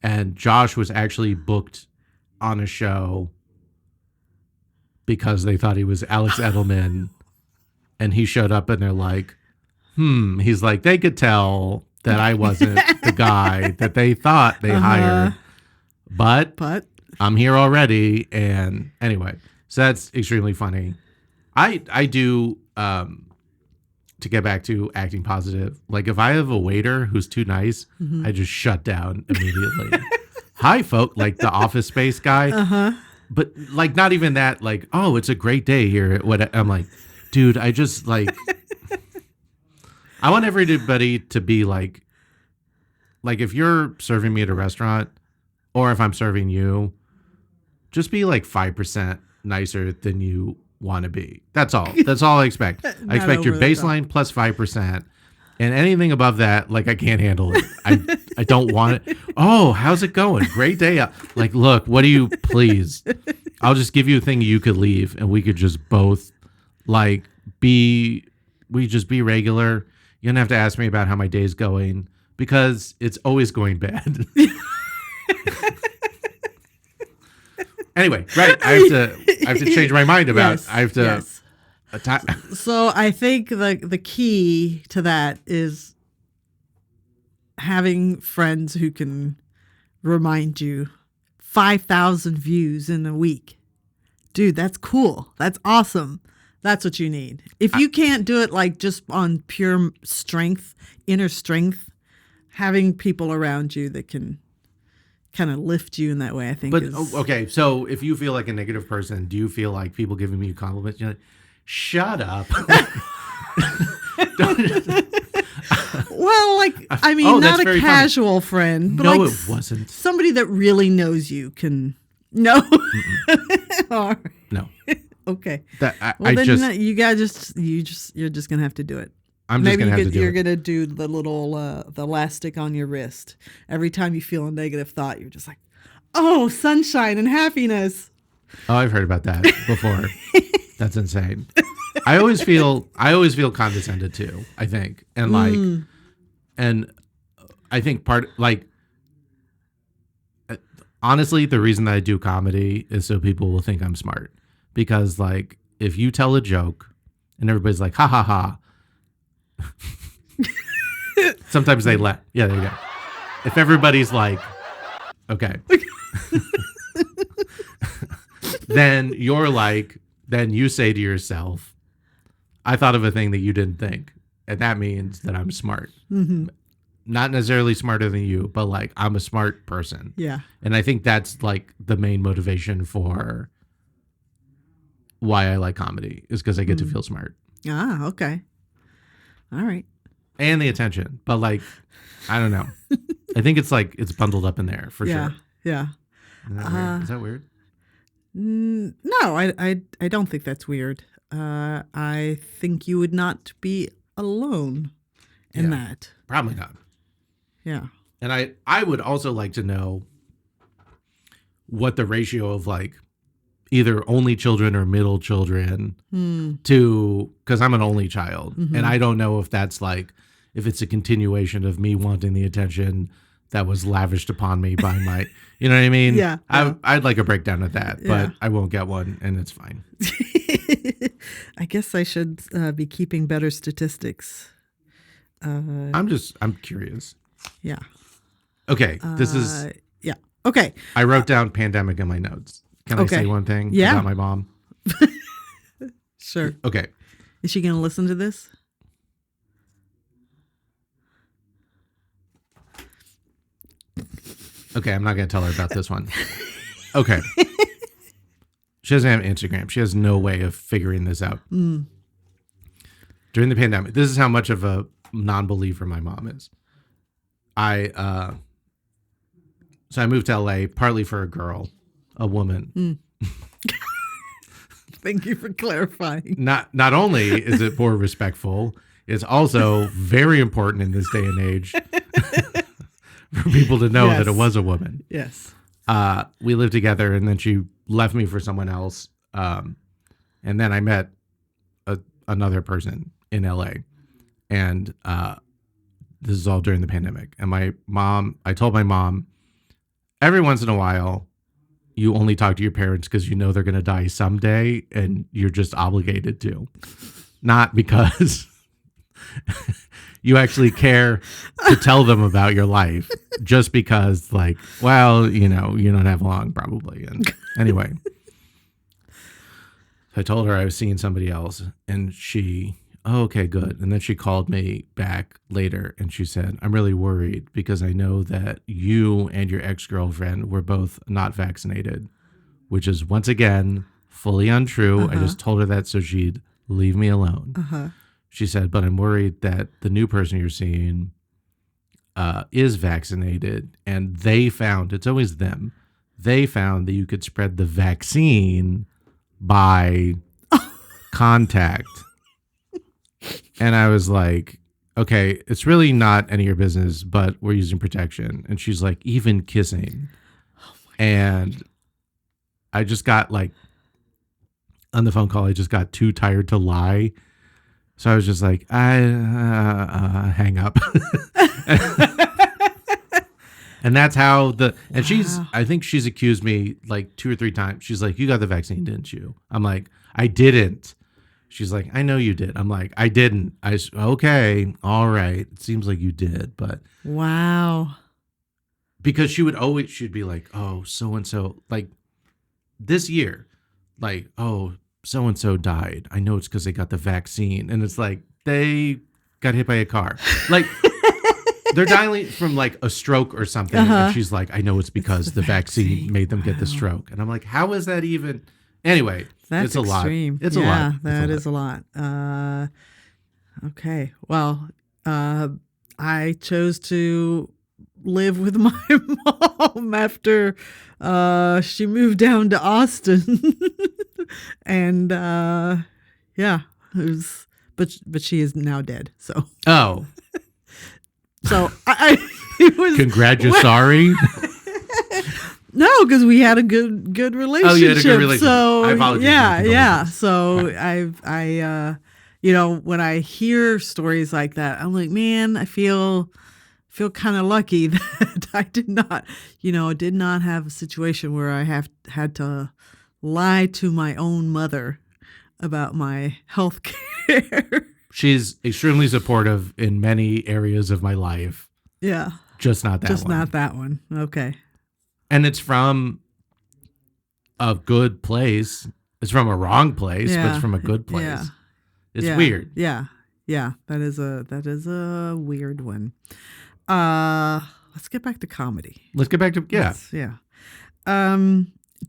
And Josh was actually booked on a show because they thought he was Alex Edelman. And he showed up and they're like, he's like, they could tell that I wasn't the guy that they thought they hired. But I'm here already. And anyway, so that's extremely funny. I do, to get back to acting positive, like if I have a waiter who's too nice, I just shut down immediately. Hi, folk, like the Office Space guy. But like not even that, like, oh, it's a great day here. I'm like, dude, I just like, I want everybody to be like if you're serving me at a restaurant or if I'm serving you, just be like 5% nicer than you want to be. That's all. That's all I expect. I expect your baseline plus 5%. And anything above that, like I can't handle it. I don't want it. Oh, how's it going? Great day. Like, look, what do you please? I'll just give you a thing you could leave and we could just both like be regular. You don't have to ask me about how my day's going because it's always going bad. Anyway, right. I have to change my mind about I have to So I think the key to that is having friends who can remind you 5,000 views in a week. Dude, that's cool. That's awesome. That's what you need. If you can't do it like just on pure strength, inner strength, having people around you that can kind of lift you in that way, I think. But okay, so if you feel like a negative person, do you feel like people giving you compliments? You're like, shut up. Well, like, I mean, Oh, not that's a very casual friend, but No, like it wasn't. somebody that really knows you can. No. All right. No. Okay. That Well, I then just you're just gonna have to do it. I'm just gonna have to do you're it. gonna do the little the elastic on your wrist. Every time you feel a negative thought, you're just like, oh, sunshine and happiness. Oh, I've heard about that before. That's insane. I always feel condescended too, I think. And like and I think honestly, the reason that I do comedy is so people will think I'm smart. Because like if you tell a joke and everybody's like, ha ha ha. Sometimes they laugh. Yeah, there you go. If everybody's like, okay. then you say to yourself, I thought of a thing that you didn't think. And that means that I'm smart. Mm-hmm. Not necessarily smarter than you, but like I'm a smart person. Yeah. And I think that's like the main motivation for why I like comedy is because I get to feel smart. Ah, okay. All right. And the attention. But like, I don't know. I think it's bundled up in there for sure. Yeah. Is that weird? No, I don't think that's weird. I think you would not be alone in that. Probably not. Yeah. And I would also like to know what the ratio of like either only children or middle children to, because I'm an only child. Mm-hmm. And I don't know if that's like, if it's a continuation of me wanting the attention that was lavished upon me by my, you know what I mean? Yeah. I'd like a breakdown of that, but I won't get one and it's fine. I guess I should be keeping better statistics. I'm curious. Yeah. Okay. This is. Yeah. Okay. I wrote down pandemic in my notes. Can I say one thing about my mom? Sure. Okay. Is she going to listen to this? Okay, I'm not going to tell her about this one. Okay. She doesn't have Instagram. She has no way of figuring this out. During the pandemic, this is how much of a non-believer my mom is. So I moved to LA partly for a woman. Thank you for clarifying. Not only is it more respectful, it's also very important in this day and age for people to know that it was a woman. Yes. We lived together and then she left me for someone else. And then I met another person in LA. And this is all during the pandemic. And I told my mom, every once in a while, you only talk to your parents because you know they're going to die someday and you're just obligated to. Not because you actually care to tell them about your life, just because like, well, you don't have long probably. And anyway, I told her I was seeing somebody else and oh, okay, good. And then she called me back later and she said, I'm really worried because I know that you and your ex-girlfriend were both not vaccinated, which is once again fully untrue. I just told her that so she'd leave me alone. She said, but I'm worried that the new person you're seeing is vaccinated and they found, it's always them, they found that you could spread the vaccine by contact. And I was like, okay, it's really not any of your business, but we're using protection. And she's like, even kissing. And I just got like, on the phone call, I just got too tired to lie. So I was just like, I hang up. And that's how I think she's accused me like 2 or 3 times. She's like, you got the vaccine, didn't you? I'm like, I didn't. She's like, I know you did. I'm like, I didn't. Okay, all right. It seems like you did, but. Wow. Because she'd be like, oh, so-and-so, like this year, like, oh, so-and-so died. I know it's because they got the vaccine. And it's like, they got hit by a car. Like, they're dying from like a stroke or something. And she's like, I know it's because the vaccine made them get the stroke. And I'm like, how is that even? Anyway, That's it's a extreme. lot. It's a lot. That is a lot. Okay. Well, I chose to live with my mom after she moved down to Austin. And yeah, it was, but she is now dead. So Oh, I it was congratulatory. no, because we had a good relationship. Oh, you had a good relationship. So I apologize. yeah. So when I hear stories like that, I'm like, man, I feel kind of lucky that I did not have a situation where I had to lie to my own mother about my health care. She's extremely supportive in many areas of my life. Yeah. Just not that one. Just not that one. Okay. And it's from a good place. It's from a wrong place, but it's from a good place. Yeah. It's weird. Yeah. Yeah. That is a weird one. Let's get back to comedy. Let's get back to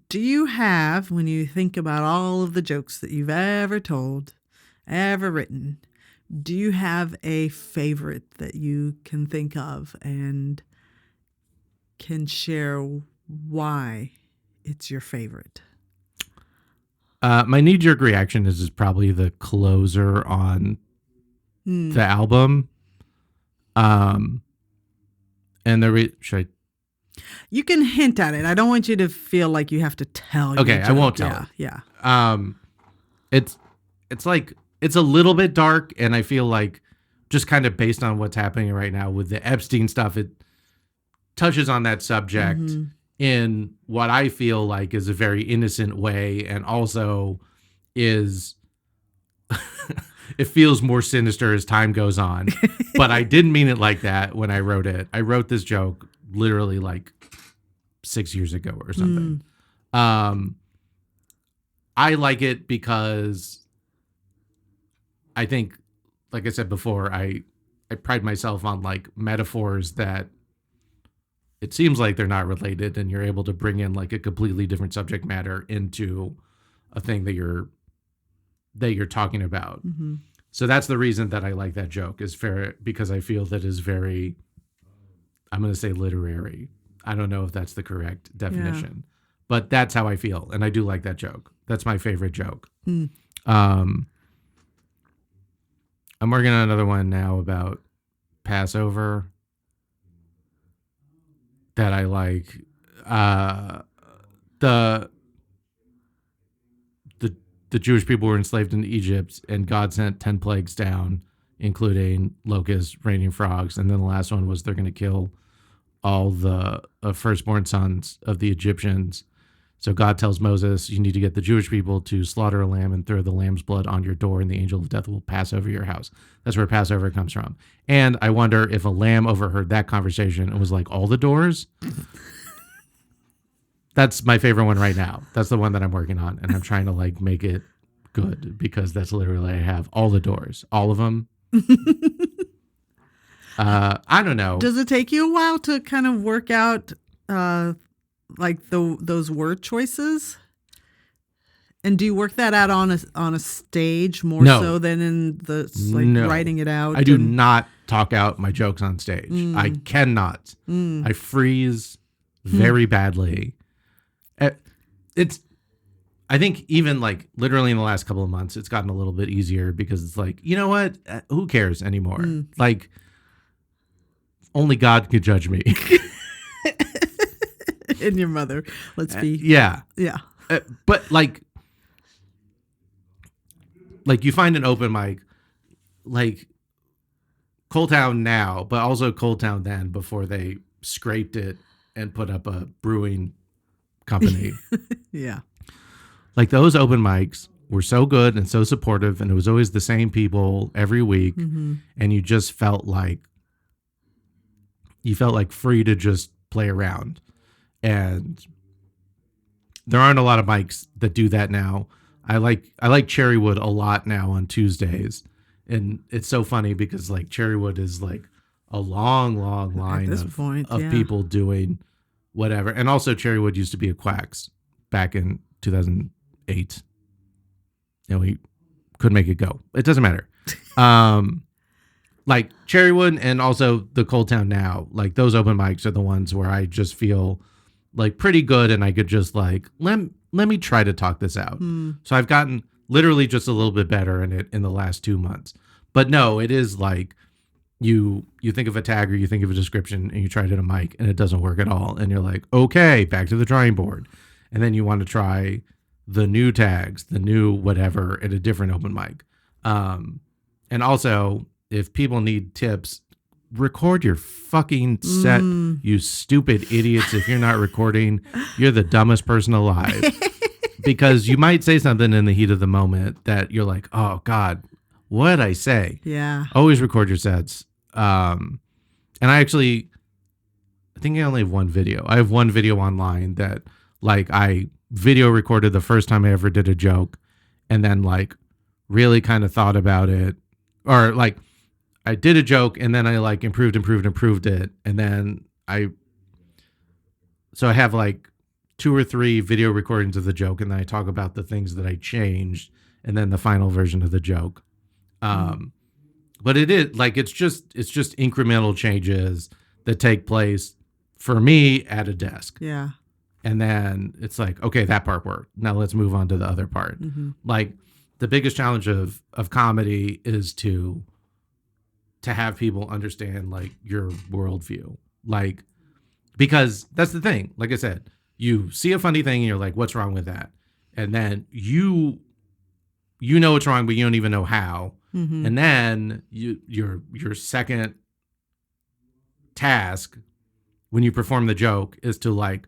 Do you have, when you think about all of the jokes that you've ever told, ever written, do you have a favorite that you can think of and can share why it's your favorite? My knee-jerk reaction is probably the closer on the album. And should I? You can hint at it. I don't want you to feel like you have to tell. Okay, I won't tell. Yeah. It's like, it's a little bit dark, and I feel like just kind of based on what's happening right now with the Epstein stuff, it touches on that subject in what I feel like is a very innocent way, and also is it feels more sinister as time goes on. But I didn't mean it like that when I wrote it. I wrote this joke literally like 6 years ago or something. I like it because I think, like I said before, I pride myself on like metaphors that it seems like they're not related, and you're able to bring in like a completely different subject matter into a thing that you're talking about. Mm-hmm. So that's the reason that I like that joke, is fair, because I feel that is very, I'm going to say literary. I don't know if that's the correct definition, but that's how I feel. And I do like that joke. That's my favorite joke. I'm working on another one now about Passover that I like. The Jewish people were enslaved in Egypt, and God sent 10 plagues down, including locusts, raining frogs. And then the last one was they're going to kill all the firstborn sons of the Egyptians. So God tells Moses, you need to get the Jewish people to slaughter a lamb and throw the lamb's blood on your door, and the angel of death will pass over your house. That's where Passover comes from. And I wonder if a lamb overheard that conversation and was like, all the doors? That's my favorite one right now. That's the one that I'm working on, and I'm trying to like make it good, because that's literally, I have all the doors, all of them. I don't know. Does it take you a while to kind of work out like those word choices? And do you work that out on a stage more so than in the writing it out? I do not talk out my jokes on stage. I cannot. I freeze very badly. I think even like literally in the last couple of months, it's gotten a little bit easier, because it's like, you know what? Who cares anymore? Like, only God could judge me. And your mother. Let's be. Yeah. But like you find an open mic, like Cold Town now, but also Cold Town then, before they scraped it and put up a brewing company. Yeah. Like, those open mics were so good and so supportive, and it was always the same people every week. And you just felt like free to just play around. And there aren't a lot of mics that do that now. I like Cherrywood a lot now on Tuesdays. And it's so funny because like Cherrywood is like a long line of people doing whatever. And also Cherrywood used to be a Quacks back in 2008. And we couldn't make it go. It doesn't matter. Like Cherrywood and also the Cold Town Now, like those open mics are the ones where I just feel like pretty good, and I could just like let me try to talk this out. So I've gotten literally just a little bit better in it in the last 2 months. But no, it is like you think of a tag or you think of a description and you try it at a mic and it doesn't work at all, and you're like, okay, back to the drawing board, and then you want to try the new tags, the new whatever at a different open mic. And also, if people need tips, record your fucking set, you stupid idiots. If you're not recording, you're the dumbest person alive. Because you might say something in the heat of the moment that you're like, oh God, what'd I say? Yeah. Always record your sets. And I think I only have one video. I have one video online that like I video recorded the first time I ever did a joke, and then like really kind of thought about it, or like I did a joke and then I like improved it. And then I have like 2 or 3 video recordings of the joke, and then I talk about the things that I changed and then the final version of the joke. But it is like, it's just incremental changes that take place for me at a desk. Yeah. And then it's like, okay, that part worked. Now let's move on to the other part. Like the biggest challenge of comedy is to have people understand like your worldview. Like, because that's the thing. Like I said, you see a funny thing and you're like, what's wrong with that? And then you know it's wrong, but you don't even know how. And then your second task when you perform the joke is to like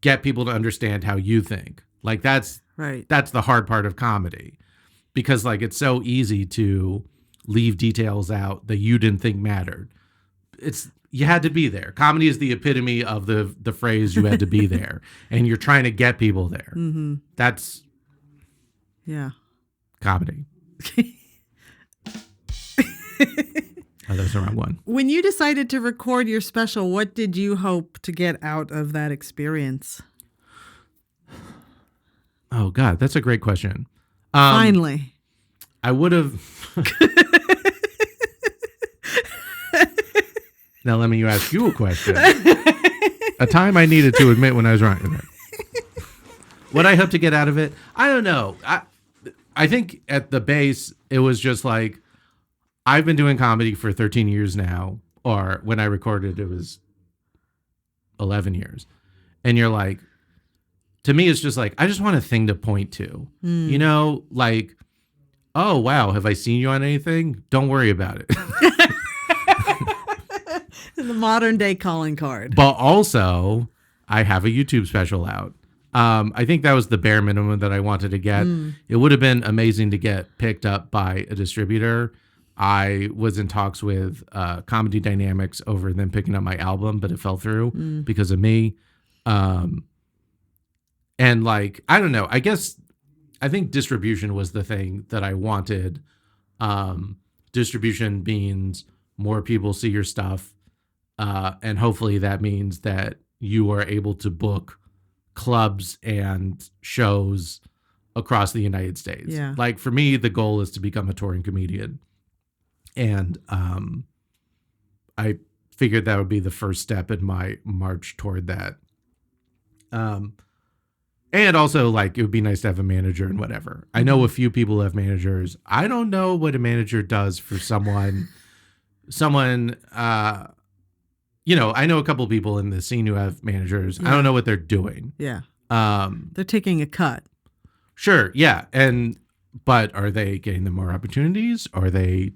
get people to understand how you think. Like that's the hard part of comedy, because like it's so easy to leave details out that you didn't think mattered. You had to be there. Comedy is the epitome of the phrase "you had to be there," and you're trying to get people there. That's comedy. Oh, that's the wrong one. When you decided to record your special, what did you hope to get out of that experience? Oh God, that's a great question. Finally. I would have. Now let me ask you a question. A time I needed to admit when I was wrong. What I hope to get out of it, I don't know. I think at the base, it was just like, I've been doing comedy for 13 years now, or when I recorded, it was 11 years. And you're like, to me, it's just like, I just want a thing to point to, you know, like, oh, wow, have I seen you on anything? Don't worry about it. The modern day calling card. But also, I have a YouTube special out. I think that was the bare minimum that I wanted to get. It would have been amazing to get picked up by a distributor. I was in talks with Comedy Dynamics over them picking up my album, but it fell through because of me. And like, I don't know, I think distribution was the thing that I wanted. Distribution means more people see your stuff. And hopefully that means that you are able to book clubs and shows across the United States. Yeah. Like for me, the goal is to become a touring comedian. And I figured that would be the first step in my march toward that. And also, like, it would be nice to have a manager and whatever. I know a few people have managers. I don't know what a manager does for someone, you know, I know a couple of people in the scene who have managers. I don't know what they're doing. Yeah. They're taking a cut. Sure. Yeah. But are they getting them more opportunities? Are they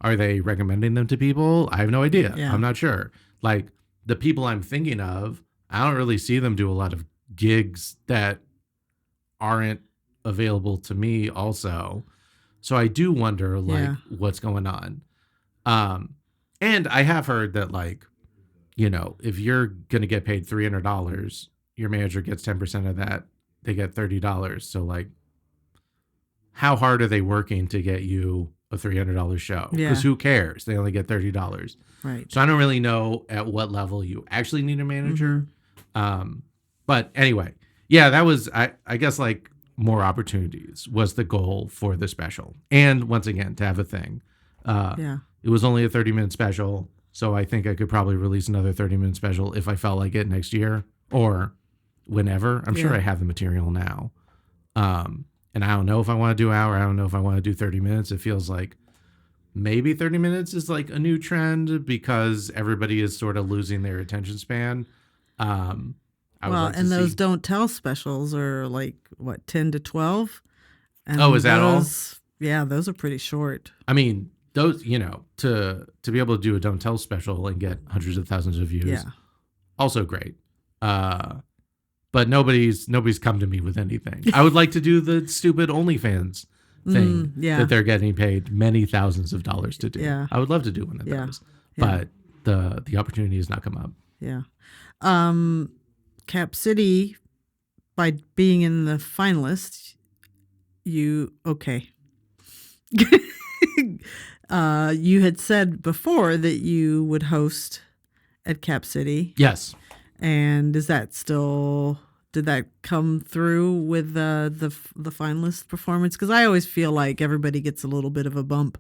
recommending them to people? I have no idea. Yeah. I'm not sure. Like the people I'm thinking of, I don't really see them do a lot of gigs that aren't available to me also. So I do wonder what's going on. And I have heard that like, you know, if you're going to get paid $300, your manager gets 10% of that. They get $30. So like, how hard are they working to get you a $300 show? Because who cares? They only get $30. Right. So I don't really know at what level you actually need a manager. But anyway, yeah, that was, I guess like more opportunities was the goal for the special. And once again, to have a thing. Yeah. It was only a 30-minute special, so I think I could probably release another 30-minute special if I felt like it next year or whenever. I'm sure Yeah. I have the material now. And I don't know if I want to do an hour. I don't know if I want to do 30 minutes. It feels like maybe 30 minutes is like a new trend because everybody is sort of losing their attention span. And those don't tell specials are like, what, 10 to 12? And Oh, is that all? Yeah, those are pretty short. I mean, those, to be able to do a don't tell special and get hundreds of thousands of views, Yeah. also great. But nobody's come to me with anything. I would like to do the stupid OnlyFans thing that they're getting paid many thousands of dollars to do. Yeah. I would love to do one of those, but the opportunity has not come up. Yeah. Cap City, by being in the finalists, you had said before that you would host at Cap City. Yes. And is that still, did that come through with the finalist performance? Because I always feel like everybody gets a little bit of a bump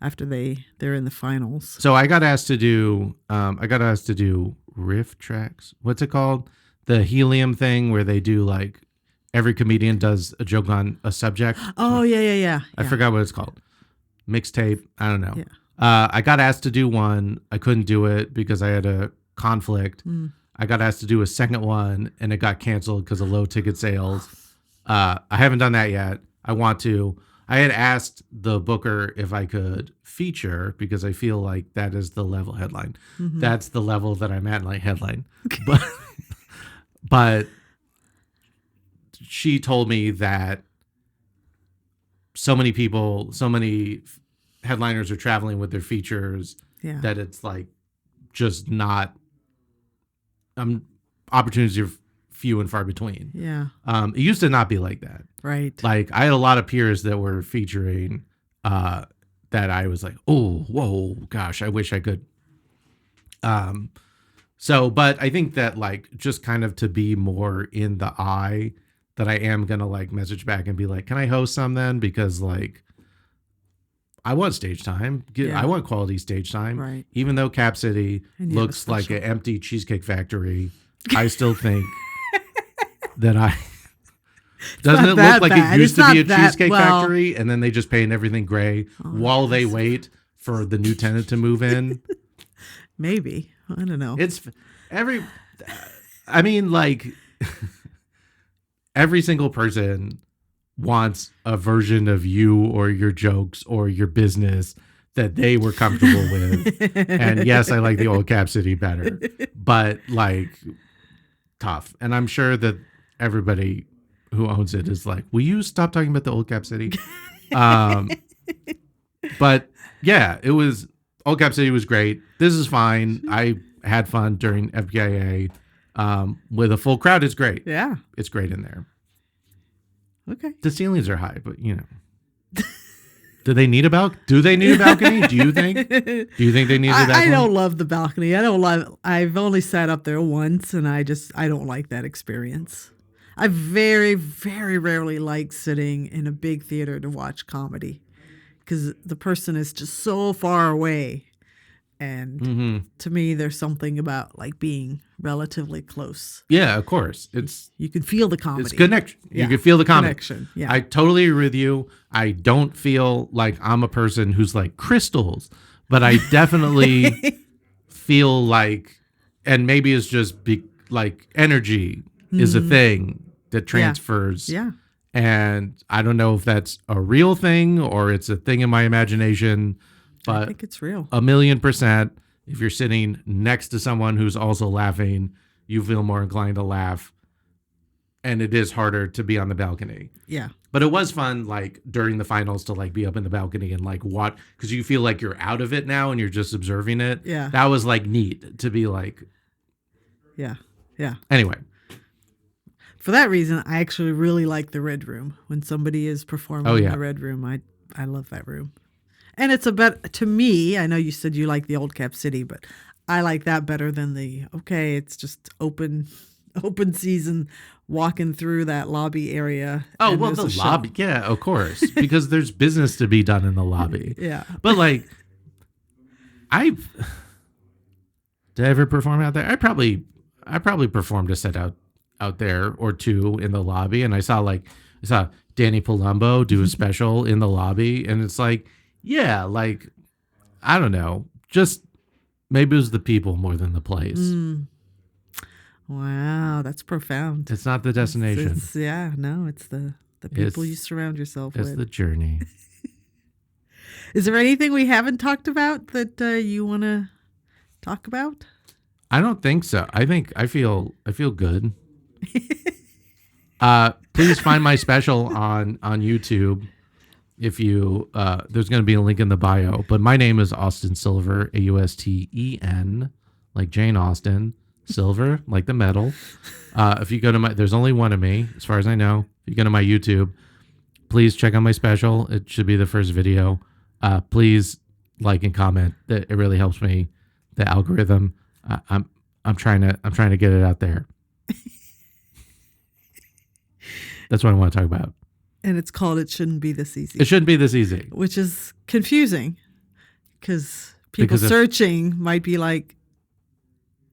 after they're in the finals. So I got asked to do riff tracks. What's it called? The helium thing where they do like every comedian does a joke on a subject. Oh yeah. I forgot what it's called. Mixtape. I don't know. Yeah. I got asked to do one. I couldn't do it because I had a conflict. I got asked to do a second one and it got canceled because of low ticket sales. I haven't done that yet. I want to. I had asked the booker if I could feature because I feel like that is the level headline. Mm-hmm. That's the level that I'm at, like headline. But she told me that so many headliners are traveling with their features that it's like just not opportunities are few and far between. Yeah. It used to not be like that. Right. Like I had a lot of peers that were featuring that I was like, oh, whoa, gosh, I wish I could. But I think that like just kind of to be more in the eye that I am going to like message back and be like, can I host some then? Because like I want stage time. I want quality stage time. Right. Even though Cap City looks like an empty Cheesecake Factory, I still think that doesn't it look like it used to be a Cheesecake Factory and then they just paint everything gray while they wait for the new tenant to move in? Maybe. I don't know. Every single person wants a version of you or your jokes or your business that they were comfortable with. And yes, I like the old Cap City better, but like tough. And I'm sure that everybody who owns it is like, will you stop talking about the old Cap City? But yeah, old Cap City was great. This is fine. I had fun during FPIA. With a full crowd, it's great. Yeah. It's great in there. Okay. The ceilings are high, but do they need a balcony? Do they need a balcony? Do you think they need a balcony? I don't love the balcony. I've only sat up there once and I don't like that experience. I very, very rarely like sitting in a big theater to watch comedy because the person is just so far away. And to me, there's something about like being relatively close. Yeah, of course. You can feel the comedy. It's connection. Yeah. You can feel the comedy. Connection. Yeah. I totally agree with you. I don't feel like I'm a person who's like crystals, but I definitely feel like, and maybe it's just like energy is a thing that transfers. Yeah. And I don't know if that's a real thing or it's a thing in my imagination. But I think it's real. 1,000,000%. If you're sitting next to someone who's also laughing, you feel more inclined to laugh. And it is harder to be on the balcony. Yeah. But it was fun, like during the finals, to like be up in the balcony and like watch, because you feel like you're out of it now and you're just observing it. Yeah. That was like neat to be like. Yeah. Yeah. Anyway. For that reason, I actually really like the Red Room. When somebody is performing in the Red Room, I love that room. And it's to me, I know you said you like the old Cap City, but I like that better than it's just open open season walking through that lobby area. Oh, and well, there's the a lobby. show. Yeah, of course. Because there's business to be done in the lobby. Yeah. But like, did I ever perform out there? I probably performed a set out there or two in the lobby. And I saw Danny Palumbo do a special in the lobby. And it's like, yeah, like, I don't know. Just maybe it was the people more than the place. Wow, that's profound. It's not the destination. It's the people you surround yourself It's with. the journey. Is there anything we haven't talked about that you want to talk about? I don't think so. I feel good. Please find my special on YouTube. If you there's going to be a link in the bio, but my name is Austen Silver, Austen, like Jane Austen, Silver, like the metal. If you go to there's only one of me, as far as I know. If you go to my YouTube, please check out my special. It should be the first video. Please like and comment. It really helps me. The algorithm. I'm trying to get it out there. That's what I want to talk about. And it's called It Shouldn't Be This Easy. It shouldn't be this easy. Which is confusing because people searching might be like,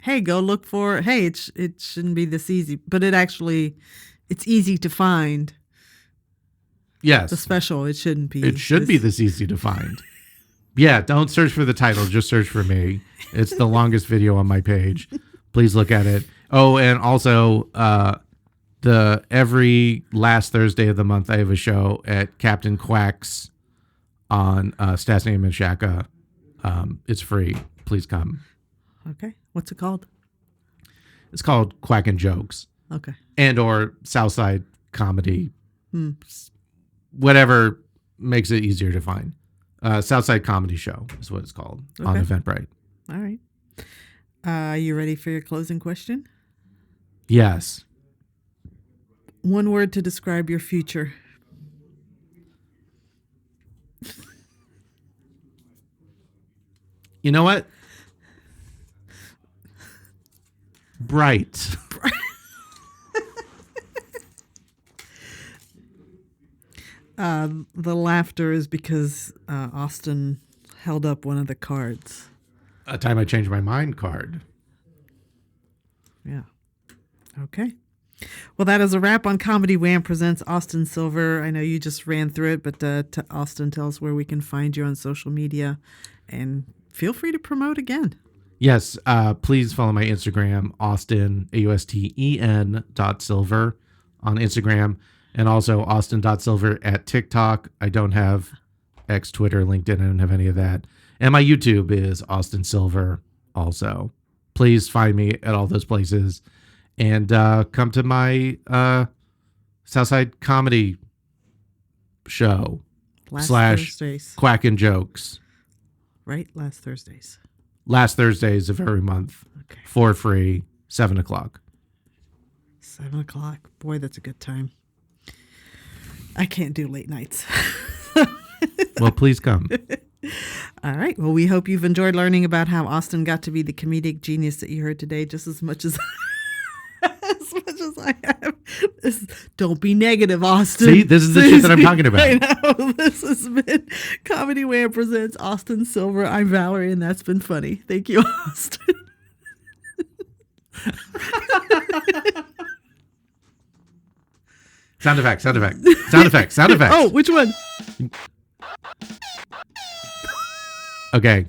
hey, go look for, hey, it shouldn't be this easy. But it's easy to find. Yes. The special, it shouldn't be. It should be this easy to find. Yeah, don't search for the title. Just search for me. It's the longest video on my page. Please look at it. Oh, and also, every last Thursday of the month, I have a show at Captain Quack's on Stastny and Shaka. It's free. Please come. Okay. What's it called? It's called Quack and Jokes. Okay. And or Southside Comedy. Whatever makes it easier to find. Southside Comedy Show is what it's called on Eventbrite. All right. Are you ready for your closing question? Yes. One word to describe your future. You know what? Bright. The laughter is because Austen held up one of the cards. A time I changed my mind card. Yeah. Okay. Well, that is a wrap on Comedy Wham presents Austen Silver. I know you just ran through it, but Austen, tell us where we can find you on social media, and feel free to promote again. Yes, please follow my Instagram, Austen, AUSTEN.Silver on Instagram, and also Austen.Silver at TikTok. I don't have X, Twitter, LinkedIn. I don't have any of that. And my YouTube is Austen Silver also. Please find me at all those places. And come to my Southside Comedy show Last / Thursdays. Quack and Jokes. Right? Last Thursdays. Last Thursdays of every month. Okay. For free, 7 o'clock. 7 o'clock. Boy, that's a good time. I can't do late nights. Well, please come. All right. Well, we hope you've enjoyed learning about how Austen got to be the comedic genius that you heard today, just as much as I have. Don't be negative, Austen. See, this is the shit that I'm talking about. I know. This has been Comedy Wham presents Austen Silver. I'm Valerie, and that's been funny. Thank you, Austen. Sound effects. Oh, which one? Okay.